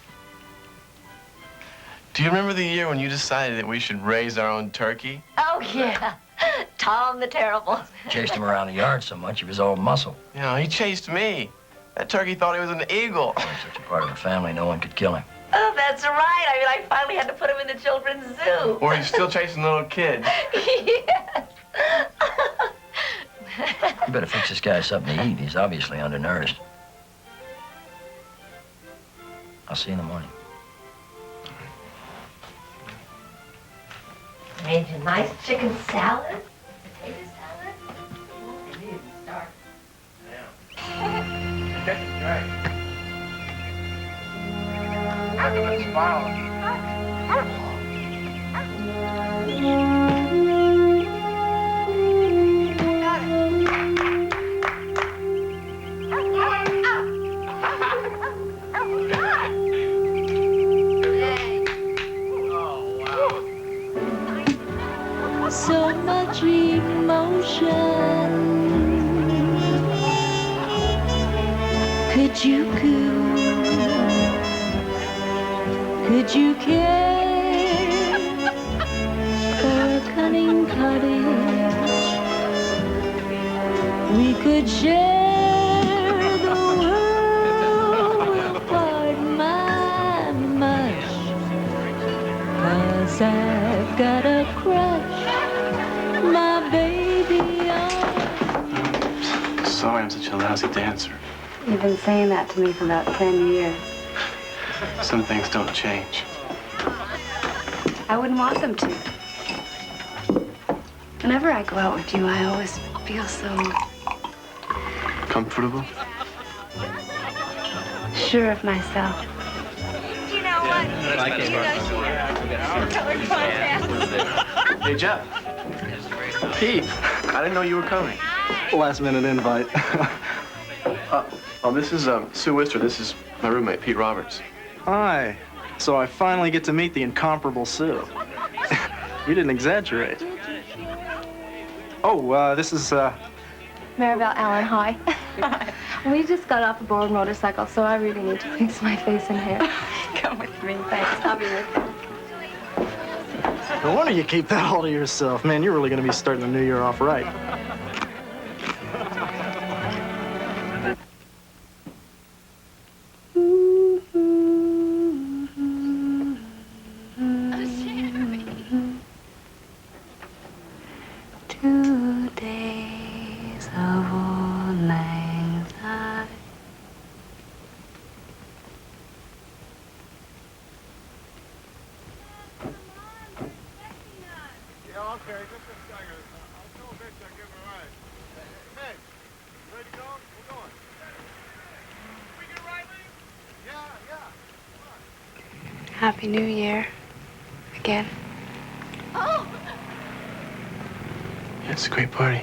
Do you remember the year when you decided that we should raise our own turkey?
Oh, yeah. Tom the Terrible.
Chased him around the yard so much he was all muscle.
You know, he chased me. That turkey thought he was an eagle.
He's such a part of the family, no one could kill him.
Oh, that's right. I mean, I finally had to put him in the children's zoo.
Or he's still chasing little kids.
Yes.
You better fix this guy something to eat. He's obviously undernourished. I'll see you in the morning.
Made you a nice chicken salad, potato salad. Oh, you didn't start.
Right. How come it's smiling?
So much emotion. Could you care for a cunning cottage? We could share the world apart, my mush. 'Cause I've got a crush
such a lousy dancer.
You've been saying that to me for about 10 years.
Some things don't change.
I wouldn't want them to. Whenever I go out with you, I always feel so
Comfortable?
sure of myself.
You know what?
Hey, Jeff. Pete, I didn't know you were coming.
Last minute invite.
This is Sue Wister. This is my roommate, Pete Roberts.
Hi. So I finally get to meet the incomparable Sue. You didn't exaggerate. Oh, this is,
Maribel Allen, hi. We just got off a borrowed motorcycle, so I really need to fix my face and hair. Come with me, thanks. I'll be with you.
no wonder you keep that all to yourself. Man, you're really going to be starting the new year off right.
Happy New Year. Again.
Oh!
Yeah, it's a great party.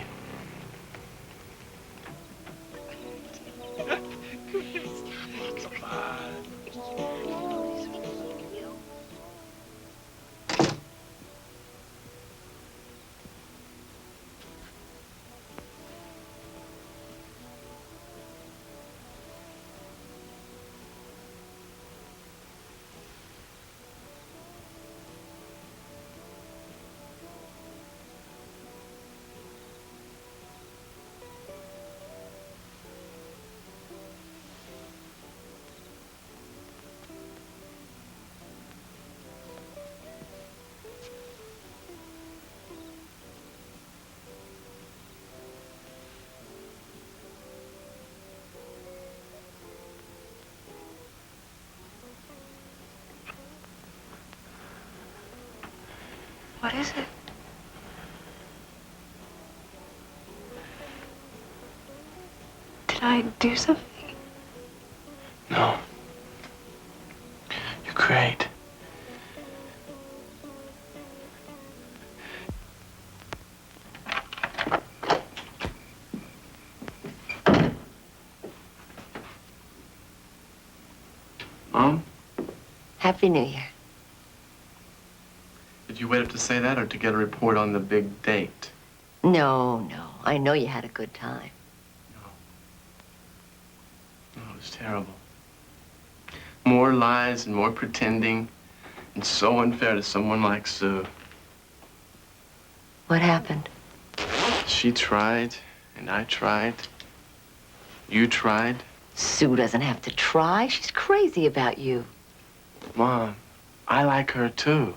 What is it? Did I do something?
No. You're great. Mom?
Happy New Year.
Did you wait up to say that or to get a report on the big date?
No. I know you had a good time.
No, it was terrible. More lies and more pretending, and so unfair to someone like Sue.
What happened?
She tried, and I tried. You tried.
Sue doesn't have to try. She's crazy about you.
Mom, I like her too.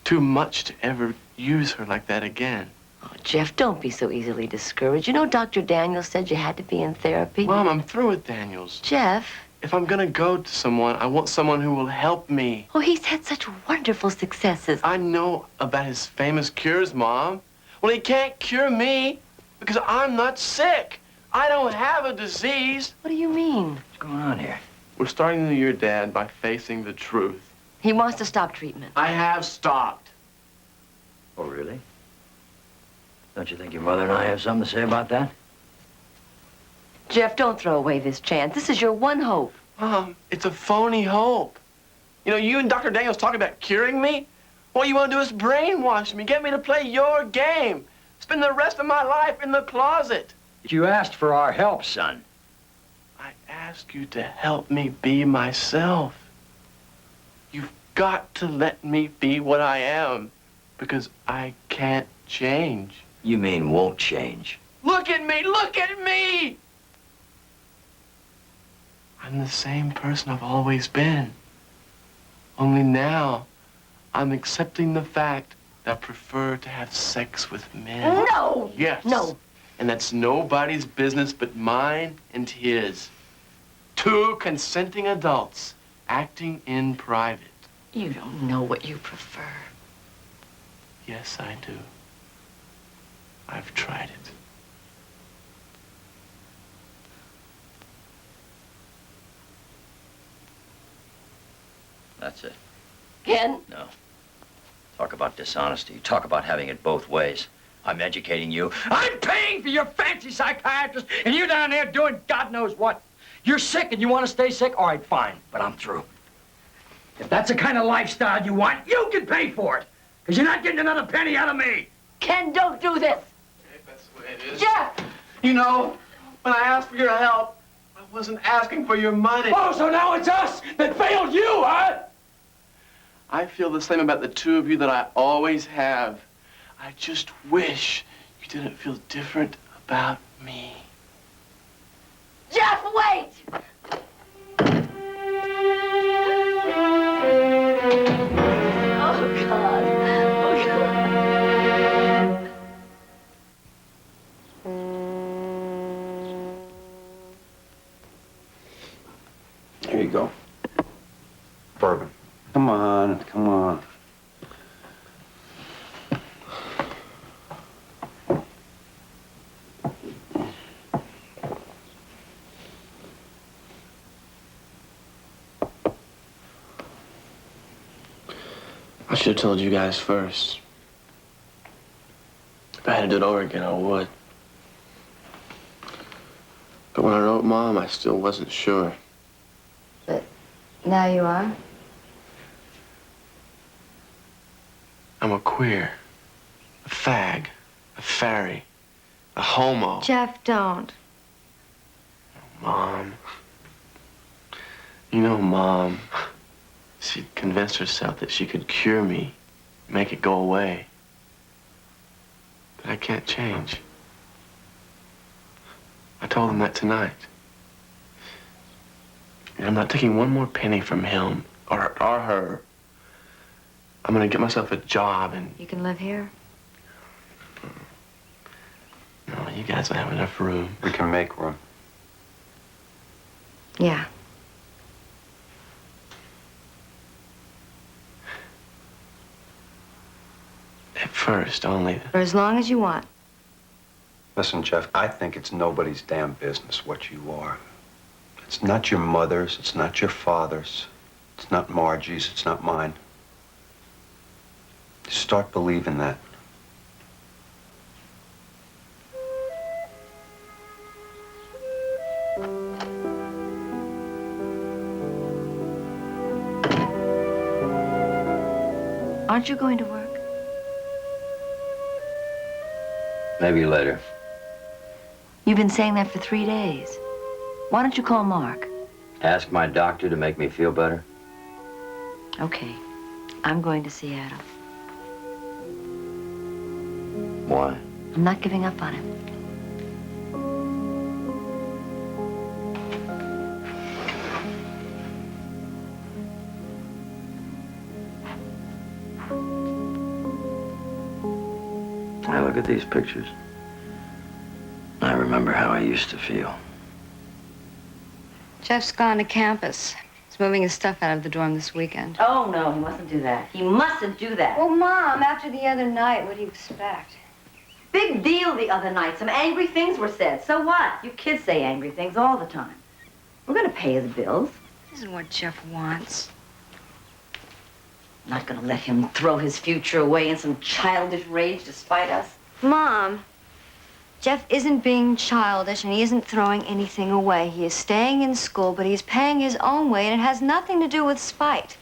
Too much to ever use her like that again.
Oh, Jeff, don't be so easily discouraged. You know Dr. Daniels said you had to be in therapy.
Mom, I'm through with Daniels.
Jeff.
If I'm gonna go to someone, I want someone who will help me.
Oh, he's had such wonderful successes.
I know about his famous cures, Mom. Well, he can't cure me because I'm not sick. I don't have a disease.
What do you mean?
What's going on here?
We're starting the year, Dad, by facing the truth.
He wants to stop treatment.
I have stopped.
Oh, really? Don't you think your mother and I have something to say about that?
Jeff, don't throw away this chance. This is your one hope.
Mom, it's a phony hope. You know, you and Dr. Daniels talk about curing me. All you want to do is brainwash me, get me to play your game, spend the rest of my life in the closet.
You asked for our help, son.
I ask you to help me be myself. You've got to let me be what I am, because I can't change.
You mean won't change?
Look at me! Look at me! I'm the same person I've always been. Only now, I'm accepting the fact that I prefer to have sex with men.
No!
Yes.
No.
And that's nobody's business but mine and his. 2 consenting adults acting in private.
You don't know what you prefer.
Yes, I do. I've tried it.
That's it.
Ken?
No. Talk about dishonesty. Talk about having it both ways. I'm educating you. I'm paying for your fancy psychiatrist, and you're down there doing God knows what. You're sick and you want to stay sick? All right, fine, but I'm through. If that's the kind of lifestyle you want, you can pay for it, because you're not getting another penny out of me.
Ken, don't do this.
If that's the way it is.
Jeff!
You know, when I asked for your help, I wasn't asking for your money.
Oh, so now it's us that failed you, huh?
I feel the same about the 2 of you that I always have. I just wish you didn't feel different about me.
Jeff, wait! Oh, God. Oh, God.
Here you go. Bourbon. Come on, come on.
I should have told you guys first. If I had to do it over again, I would. But when I wrote Mom, I still wasn't sure.
But now you are?
I'm a queer, a fag, a fairy, a homo.
Jeff, don't.
Mom. You know, Mom, she convinced herself that she could cure me, make it go away. But I can't change. I told him that tonight. And I'm not taking one more penny from him or her. I'm gonna get myself a job and...
You can live here?
No, you guys don't have enough room.
We can make room.
Yeah.
At first, only.
For as long as you want.
Listen, Jeff, I think it's nobody's damn business what you are. It's not your mother's, it's not your father's, it's not Margie's, it's not mine. Start believing that.
Aren't you going to work?
Maybe later.
You've been saying that for 3 days. Why don't you call Mark?
Ask my doctor to make me feel better.
Okay. I'm going to Seattle.
Why?
I'm not giving up on him.
I look at these pictures. I remember how I used to feel.
Jeff's gone to campus. He's moving his stuff out of the dorm this weekend.
Oh, no, he mustn't do that. He mustn't do that.
Well, Mom, after the other night, what do you expect?
Big deal the other night. Some angry things were said. So what? You kids say angry things all the time. We're going to pay his bills.
This isn't what Jeff wants.
I'm not going to let him throw his future away in some childish rage to spite us.
Mom, Jeff isn't being childish and he isn't throwing anything away. He is staying in school, but he's paying his own way, and it has nothing to do with spite.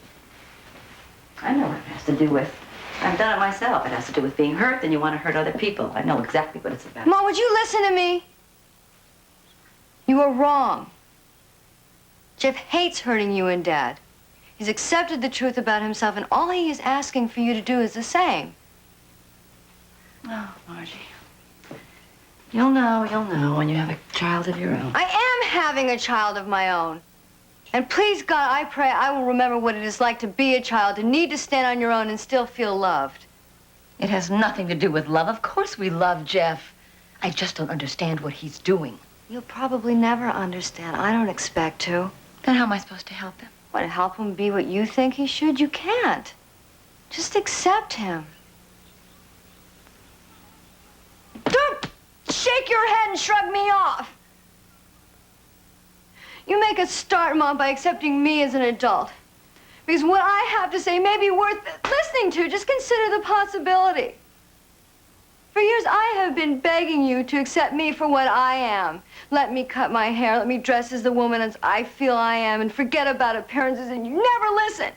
I know what it has to do with. I've done it myself. It has to do with being hurt, then you want to hurt other people. I know exactly what it's about.
Mom, would you listen to me? You are wrong. Jeff hates hurting you and Dad. He's accepted the truth about himself, and all he is asking for you to do is the same.
Oh, Margie. You'll know when you have a child of your own.
I am having a child of my own. And please, God, I pray I will remember what it is like to be a child, to need to stand on your own and still feel loved.
It has nothing to do with love. Of course we love Jeff.
I just don't understand what he's doing.
You'll probably never understand. I don't expect to.
Then how am I supposed to help him?
Want to help him be what you think he should? You can't. Just accept him. Don't shake your head and shrug me off. You make a start, Mom, by accepting me as an adult. Because what I have to say may be worth listening to. Just consider the possibility. For years, I have been begging you to accept me for what I am. Let me cut my hair, let me dress as the woman as I feel I am, and forget about appearances, and you never listen.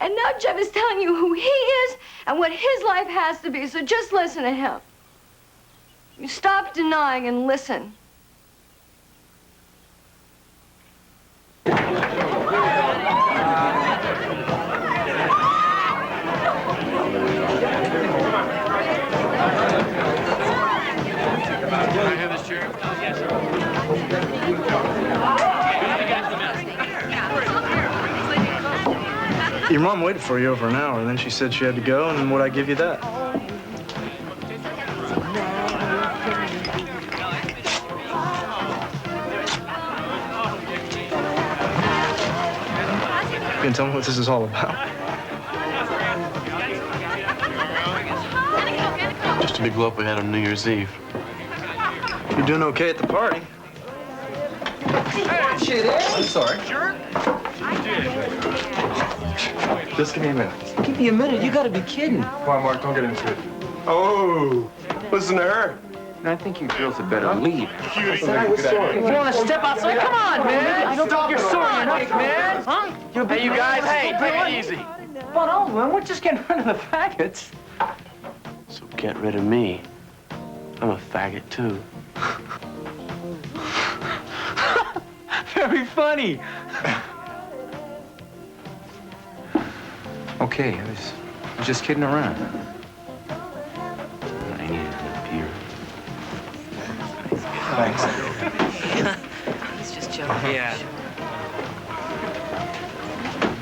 And now Jeff is telling you who he is and what his life has to be, so just listen to him. You stop denying and listen.
Can I have this chair?
Your mom waited for you over an hour, and then she said she had to go, and would I give you that? You can tell me what this is all about?
Just a big blow up we had on New Year's Eve.
You're doing okay at the party.
Shit, I'm sorry.
Just give me a minute.
Give me a minute. You gotta be kidding.
Come on, Mark, don't get into it.
Oh, listen to her.
I think you girls had better leave.
I said I was sorry.
You want to step outside? Come on, man. I don't think you're sorry enough, man. Huh?
Hey, you guys, hey, take it easy.
But oh, man, we're just getting rid of the faggots.
So get rid of me. I'm a faggot, too.
Very funny.
Okay, I was just kidding around.
I needed a beer.
Thanks.
He's just joking.
Yeah.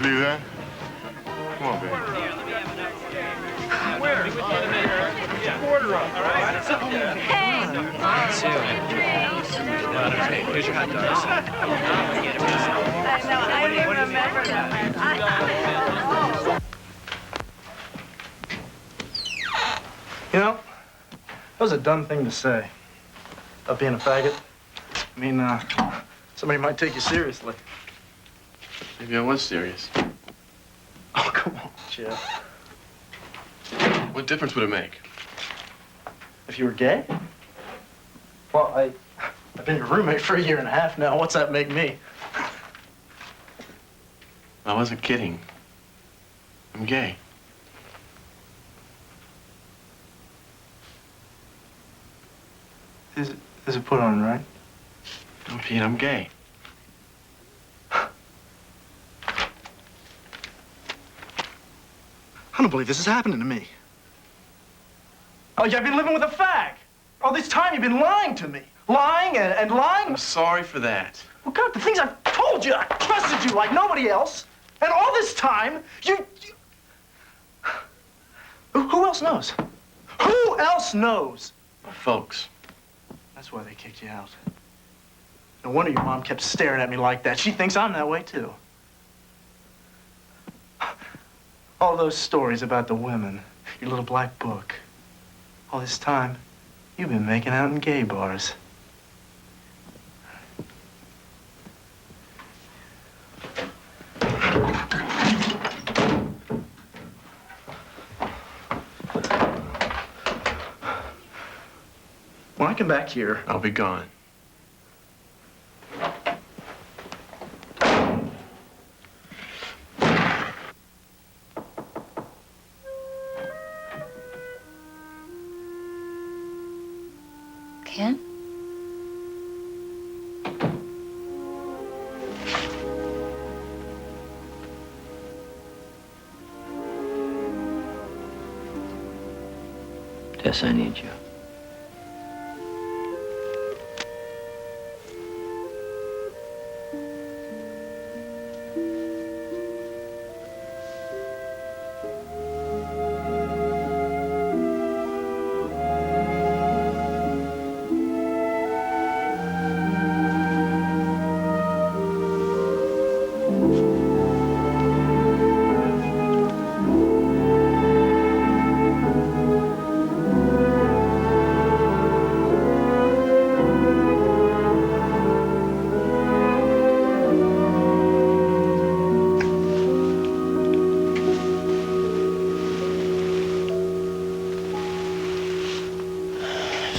Believe that? Come on, baby.
Quarter up, all right?
Here's your hot dogs.
I don't even remember that.
You know, that was a dumb thing to say. About being a faggot. I mean, somebody might take you seriously.
Maybe I was serious.
Oh, come on, Jeff.
What difference would it make?
If you were gay? Well, I've been your roommate for a year and a half now. What's that make me?
I wasn't kidding. I'm gay.
Is it put on, right?
No, Pete, I'm gay.
I don't believe this is happening to me. Oh, yeah, I've been living with a fag. All this time you've been lying to me. Lying and lying.
I'm sorry for that.
Well, God, the things I've told you, I trusted you like nobody else. And all this time, you... Who else knows? Who else knows?
My folks.
That's why they kicked you out. No wonder your mom kept staring at me like that. She thinks I'm that way, too. All those stories about the women, your little black book. All this time, you've been making out in gay bars. When I come back here,
I'll be gone.
Ken?
Tess, I need you.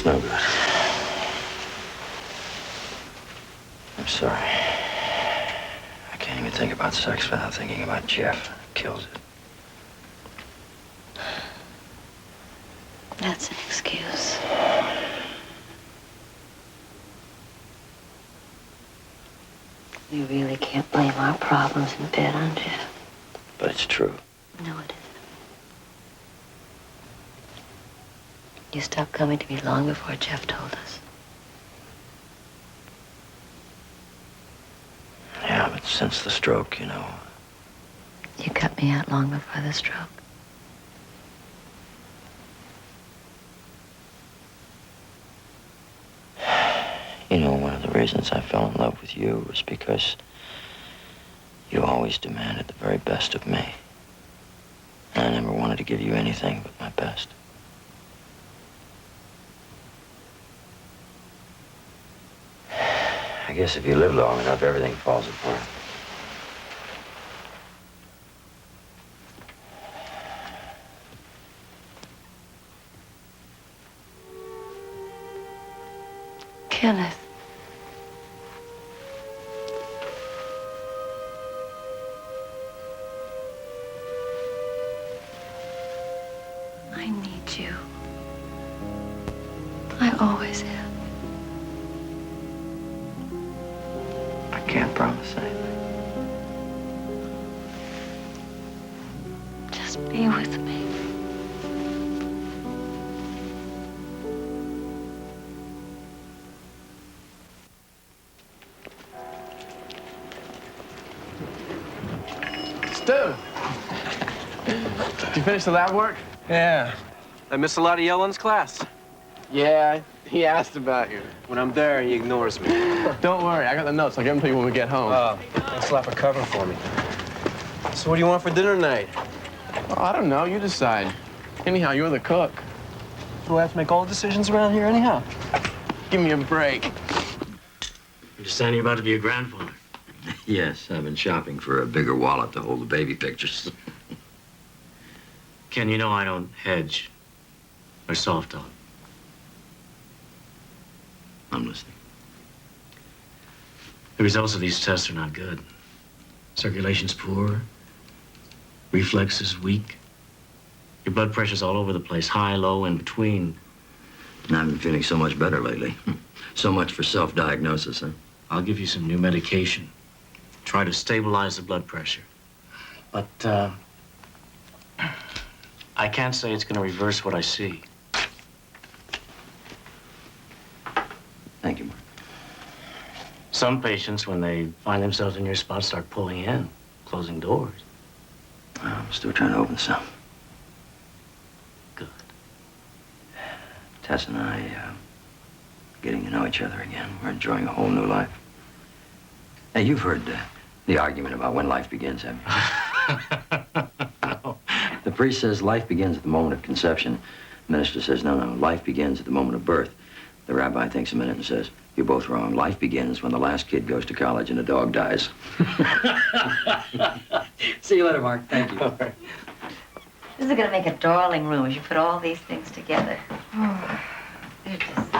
no good. I'm sorry. I can't even think about sex without thinking about Jeff. It kills it.
That's an excuse. We really can't blame our problems in bed on Jeff.
But it's true.
No, it isn't. You stopped coming to me long before Jeff told us.
Yeah, but since the stroke, you know.
You cut me out long before the stroke.
You know, one of the reasons I fell in love with you was because you always demanded the very best of me. And I never wanted to give you anything but my best. I guess if you live long enough, everything falls apart.
Kenneth. I need you. I always have.
I can't promise anything.
Just be with me.
Stu! Did you finish the lab work?
Yeah. I missed a lot of Yellen's class.
Yeah, he asked about you.
When I'm there, he ignores me.
Don't worry, I got the notes. I'll give them to you when we get home.
Oh, thanks a lot for covering for me. So what do you want for dinner tonight?
Oh, I don't know. You decide. Anyhow, you're the cook.
Do I have to make all the decisions around here anyhow?
Give me a break.
Understand you're about to be a grandfather.
Yes, I've been shopping for a bigger wallet to hold the baby pictures.
Ken, you know I don't hedge or soft talk.
I'm listening.
The results of these tests are not good. Circulation's poor. Reflexes weak. Your blood pressure's all over the place, high, low, in between.
And I've been feeling so much better lately. So much for self-diagnosis, huh?
I'll give you some new medication. Try to stabilize the blood pressure. But, I can't say it's gonna reverse what I see.
Thank you, Mark.
Some patients, when they find themselves in your spot, start pulling in, closing doors.
I'm still trying to open some.
Good.
Tess and I, getting to know each other again. We're enjoying a whole new life. Hey, you've heard the argument about when life begins, haven't you?
No.
The priest says life begins at the moment of conception. The minister says, no, life begins at the moment of birth. The rabbi thinks a minute and says, you're both wrong. Life begins when the last kid goes to college and a dog dies. See you later, Mark. Thank you.
This is gonna make a darling room as you put all these things together.
Oh, they're just...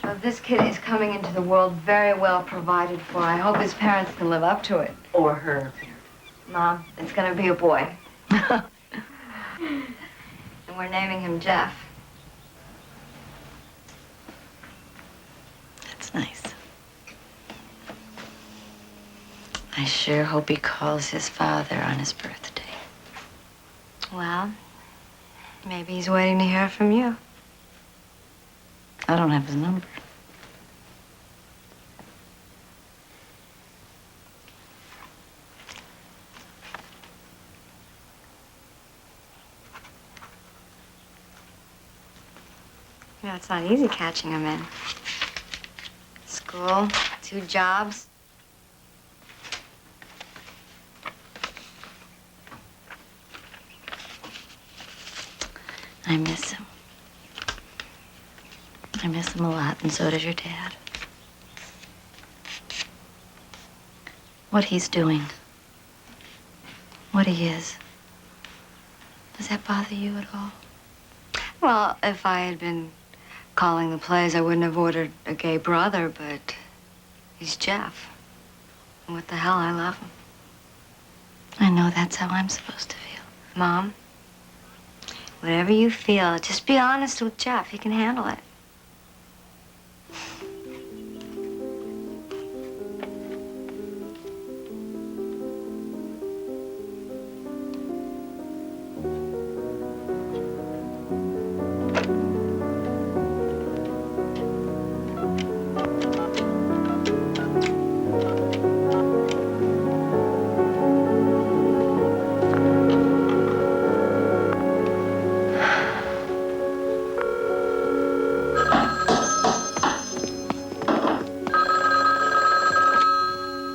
Well, this kid is coming into the world very well provided for. I hope his parents can live up to it.
Or her.
Mom, it's gonna be a boy. And we're naming him Jeff.
That's nice. I sure hope he calls his father on his birthday.
Well, maybe he's waiting to hear from you.
I don't have his number.
You know, it's not easy catching him in. School, 2 jobs.
I miss him. I miss him a lot, and so does your dad. What he's doing, what he is, does that bother you at all?
Well, if I had been calling the plays, I wouldn't have ordered a gay brother, but he's Jeff. And what the hell, I love him.
I know that's how I'm supposed to feel.
Mom, whatever you feel, just be honest with Jeff. He can handle it.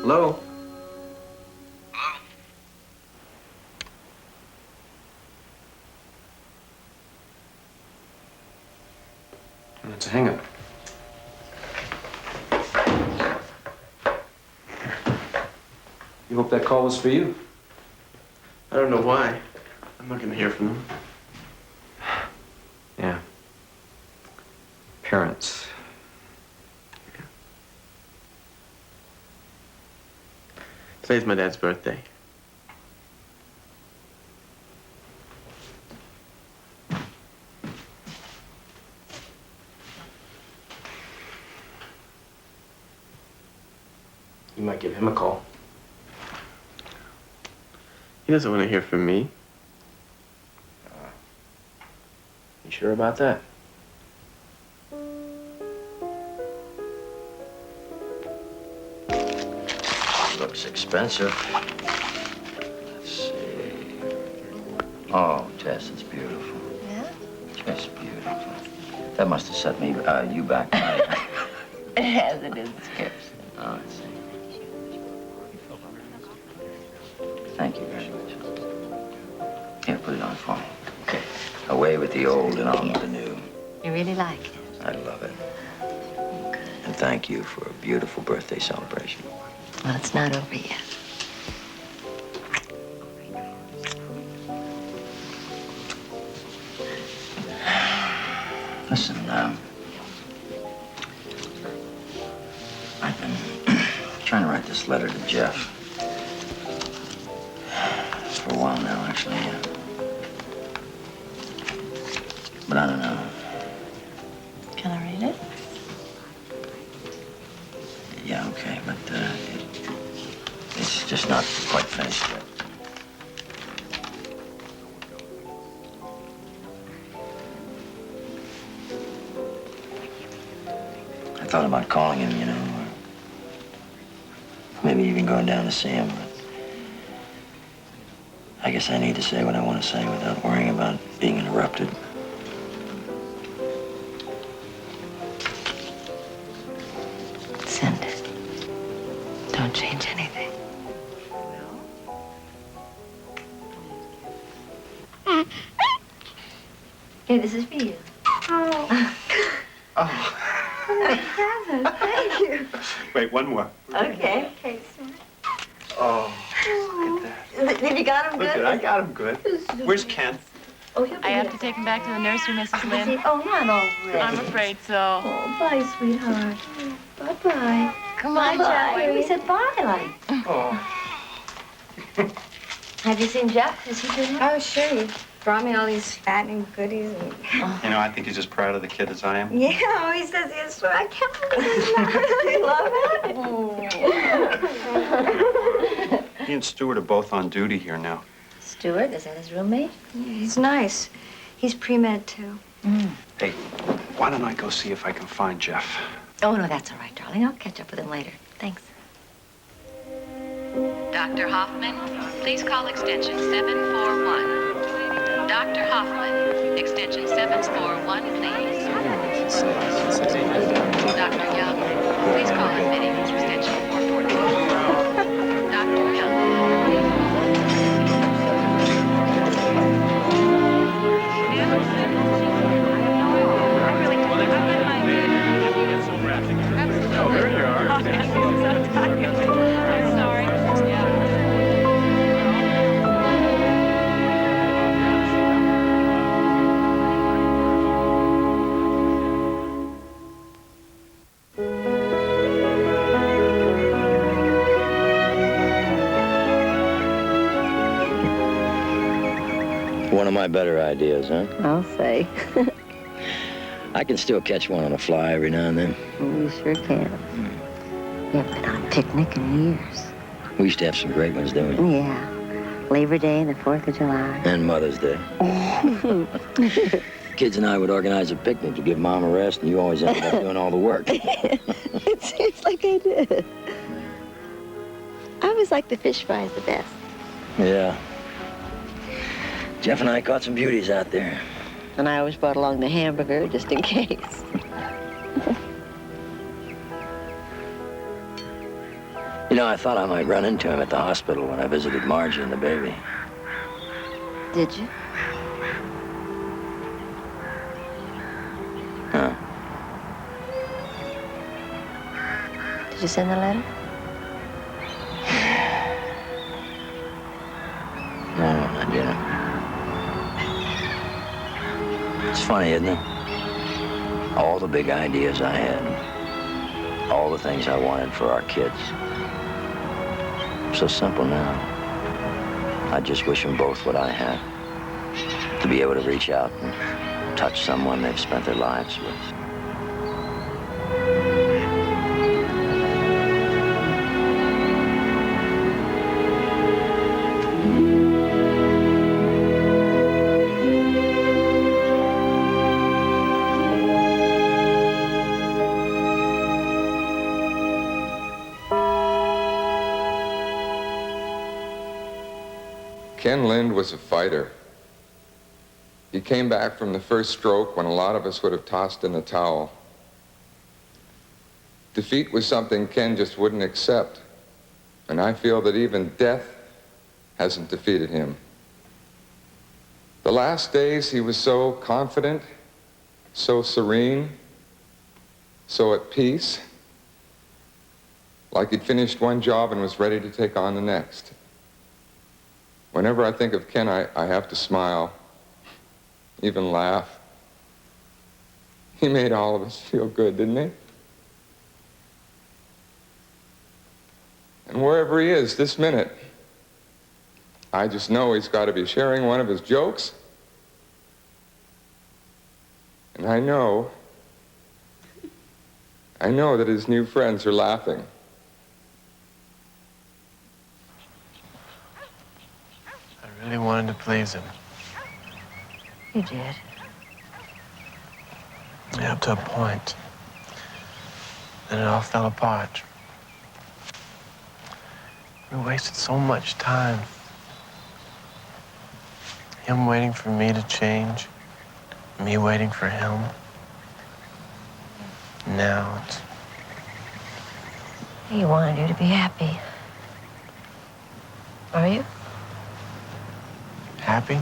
Hello? It's a hang-up. You hope that call was for you?
I don't know why. I'm not gonna hear from them.
Yeah. Parents.
Today's my dad's birthday.
You might give him a call.
He doesn't want to hear from me.
You sure about that?
Looks expensive. Let's see. Oh, Tess, it's beautiful.
Yeah?
Just beautiful. That must have set me, you back.
It has, it is scarce.
Oh, I see. Thank you very much. Here, put it on for me. Okay. Away with the old and on with the new.
You really like it?
I love it. And thank you for a beautiful birthday celebration.
Well, it's not over yet.
Listen, I've been trying to write this letter to Jeff for a while now, actually. But I don't know.
Can I read it?
Yeah, okay, but it's just not quite finished yet. I thought about calling him, you know, or maybe even going down to see him, but I guess I need to say what I want to say without worrying about being interrupted.
Send it. Don't change anything.
Hey, this is for you.
Oh.
Thank you.
Wait, one more.
Okay. Okay, sweet.
Oh,
Have you got him
look
good?
at I got him good. Where's Ken?
Oh, he'll be
I have
here.
to take him back to the nursery, Mrs. Lynn.
Oh, not already.
I'm afraid so.
Oh, bye, sweetheart. Bye-bye.
Come on,
Jeff.
Joey.
We said bye, like.
Oh.
Have you seen Jeff? Is he doing it? Oh, sure. He brought me all these fattening goodies. And...
You know, I think he's as proud of the kid as I am.
Yeah, oh, he says he is. So I can't believe you love it.
He and Stuart are both on duty here now.
Stuart, is that his roommate?
Yeah, he's nice. He's pre-med, too.
Hey, why don't I go see if I can find Jeff?
Oh, no, that's all right, darling. I'll catch up with him later. Thanks.
Dr. Hoffman, please call extension 741. Dr. Hoffman, extension 741, please. Dr. Young, please call admitting extension 442. Dr. Young.
Oh, there you are.
I'm sorry.
One of my better ideas, huh?
I'll say.
I can still catch one on a fly every now and then.
We sure can. We haven't been on a picnic in years.
We used to have some great ones, didn't we?
Yeah. Labor Day and the 4th of July.
And Mother's Day. Kids and I would organize a picnic to give Mom a rest, and you always ended up doing all the work.
It seems like I did. I always liked the fish fries the best.
Yeah. Jeff and I caught some beauties out there.
And I always brought along the hamburger just in case.
You know, I thought I might run into him at the hospital when I visited Margie and the baby.
Did you?
Huh.
Did you send the letter?
No, not yet. It's funny, isn't it? All the big ideas I had, all the things I wanted for our kids. So simple now. I just wish them both what I had. To be able to reach out and touch someone they've spent their lives with.
Ken Lind was a fighter. He came back from the first stroke when a lot of us would have tossed in the towel. Defeat was something Ken just wouldn't accept, and I feel that even death hasn't defeated him. The last days he was so confident, so serene, so at peace, like he'd finished one job and was ready to take on the next. Whenever I think of Ken, I have to smile, even laugh. He made all of us feel good, didn't he? And wherever he is this minute, I just know he's got to be sharing one of his jokes. And I know that his new friends are laughing.
I really wanted to please him.
You did.
Yeah, up to a point. Then it all fell apart. We wasted so much time. Him waiting for me to change, me waiting for him. Now it's...
He wanted you to be happy. Are you?
Happy?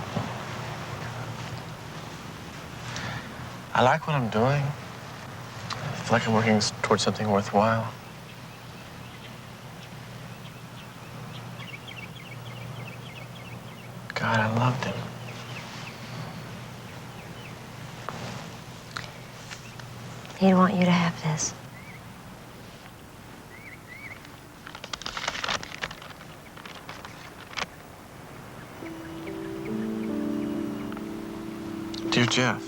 I like what I'm doing. I feel like I'm working towards something worthwhile. God, I loved him.
He'd want you to have this.
Dear Jeff,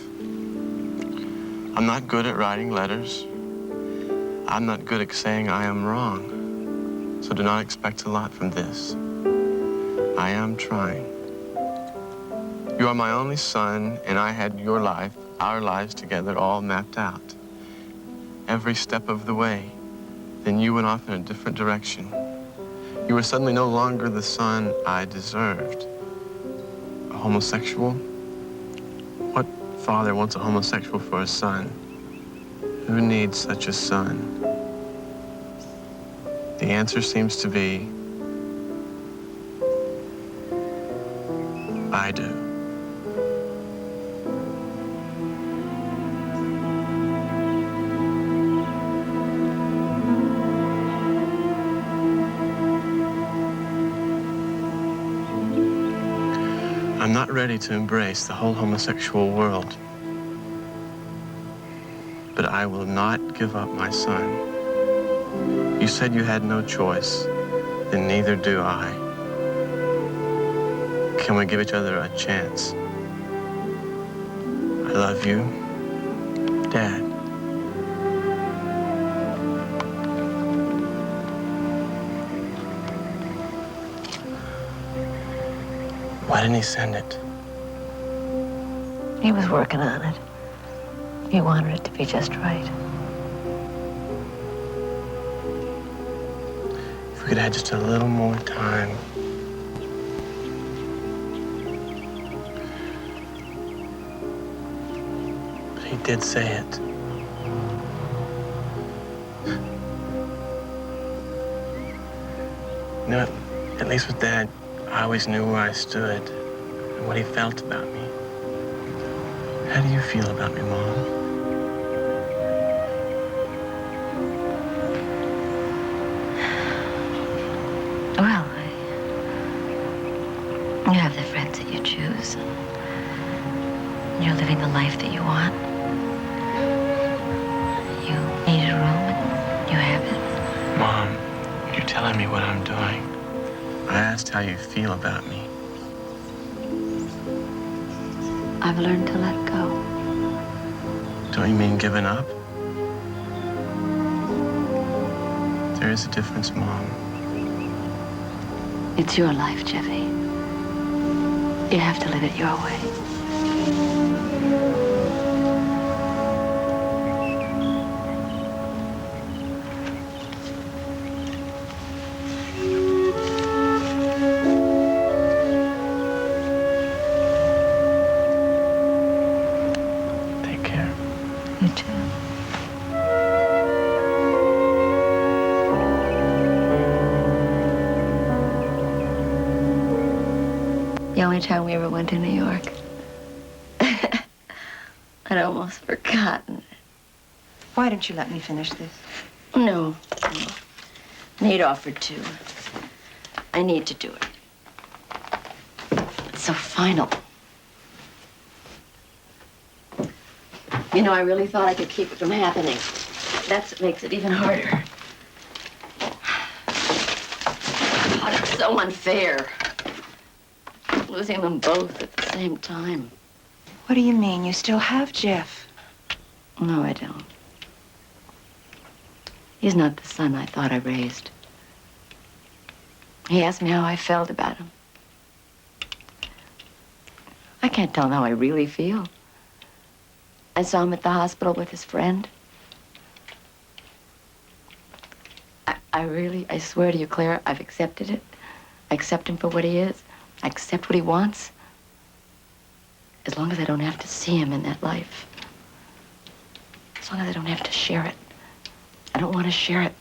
I'm not good at writing letters. I'm not good at saying I am wrong. So do not expect a lot from this. I am trying. You are my only son, and I had your life, our lives together, all mapped out. Every step of the way. Then you went off in a different direction. You were suddenly no longer the son I deserved. A homosexual? What father wants a homosexual for a son? Who needs such a son? The answer seems to be, I do. I'm not ready to embrace the whole homosexual world. But I will not give up my son. You said you had no choice, then neither do I. Can we give each other a chance? love you, Dad. Why didn't he send it?
He was working on it. He wanted it to be just right.
If we could have just a little more time. But he did say it. You know, at least with Dad, I always knew where I stood and what he felt about me. How do you feel about me, Mom?
Well, you have the friends that you choose. You're living the life that you want. You need a room and you have it.
Mom, you're telling me what I'm doing. I asked how you feel about me.
I've learned to let go.
Don't you mean giving up? There is a difference, Mom.
It's your life, Jeffy. You have to live it your way.
Take care.
You too. The only time we ever went to New York. I'd almost forgotten.
Why didn't you let me finish this?
No. Nate offered to. I need to do it. It's so final. You know, I really thought I could keep it from happening. That's what makes it even harder. God, it's so unfair. Losing them both at the same time.
What do you mean? You still have Jeff?
No, I don't. He's not the son I thought I raised. He asked me how I felt about him. I can't tell him how I really feel. I saw him at the hospital with his friend. I swear to you, Claire, I've accepted it. I accept him for what he is. I accept what he wants. As long as I don't have to see him in that life. As long as I don't have to share it. I don't want to share it.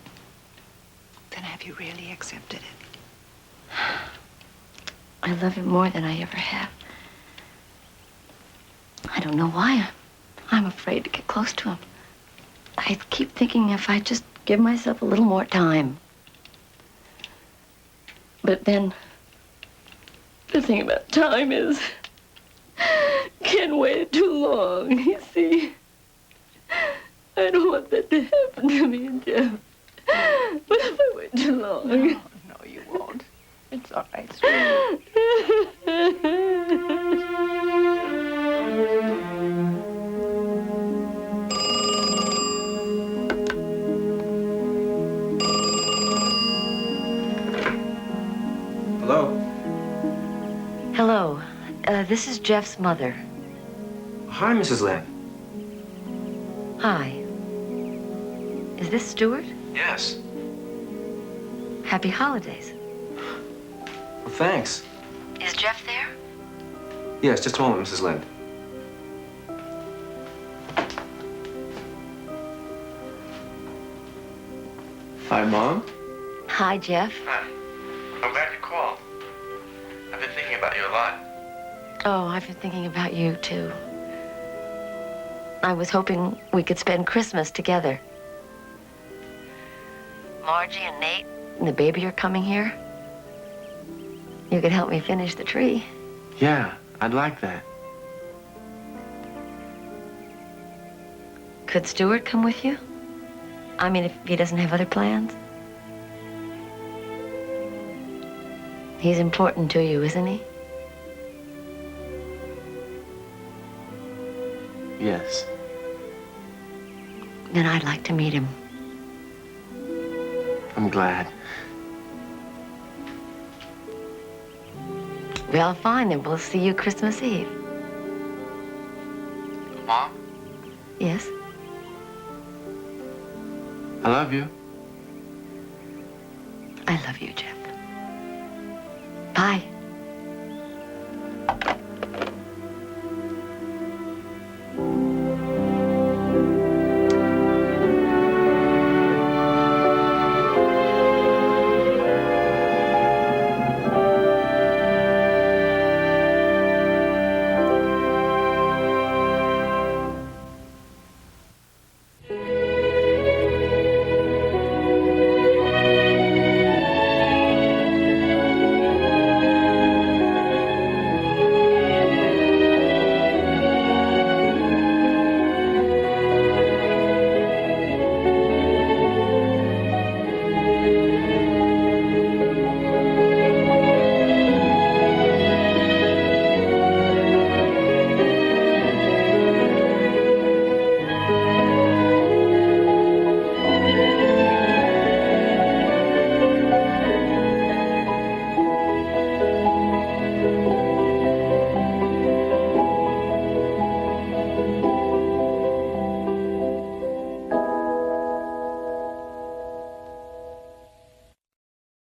Then have you really accepted it?
I love him more than I ever have. I don't know why. I'm afraid to get close to him. I keep thinking if I just give myself a little more time. But then, the thing about time is, can't wait too long, you see. I don't want that to happen to me and Jeff. But if I wait too long...
No, you won't. It's all right, sweetie.
Hello?
Hello. This is Jeff's mother.
Hi, Mrs. Lynn.
Hi. Is this Stuart?
Yes.
Happy holidays.
Well, thanks.
Is Jeff there?
Yes, just a moment, Mrs. Lynn.
Hi, Mom.
Hi, Jeff.
Hi. I'm glad you called. I've been thinking about you a lot.
Oh, I've been thinking about you, too. I was hoping we could spend Christmas together. Margie and Nate and the baby are coming here. You could help me finish the tree.
Yeah, I'd like that.
Could Stuart come with you? I mean, if he doesn't have other plans? He's important to you, isn't he?
Yes.
Then I'd like to meet him.
I'm glad.
Well, fine, then we'll see you Christmas Eve.
Mom,
Yes?
I love you.
I love you, Jeff. Bye.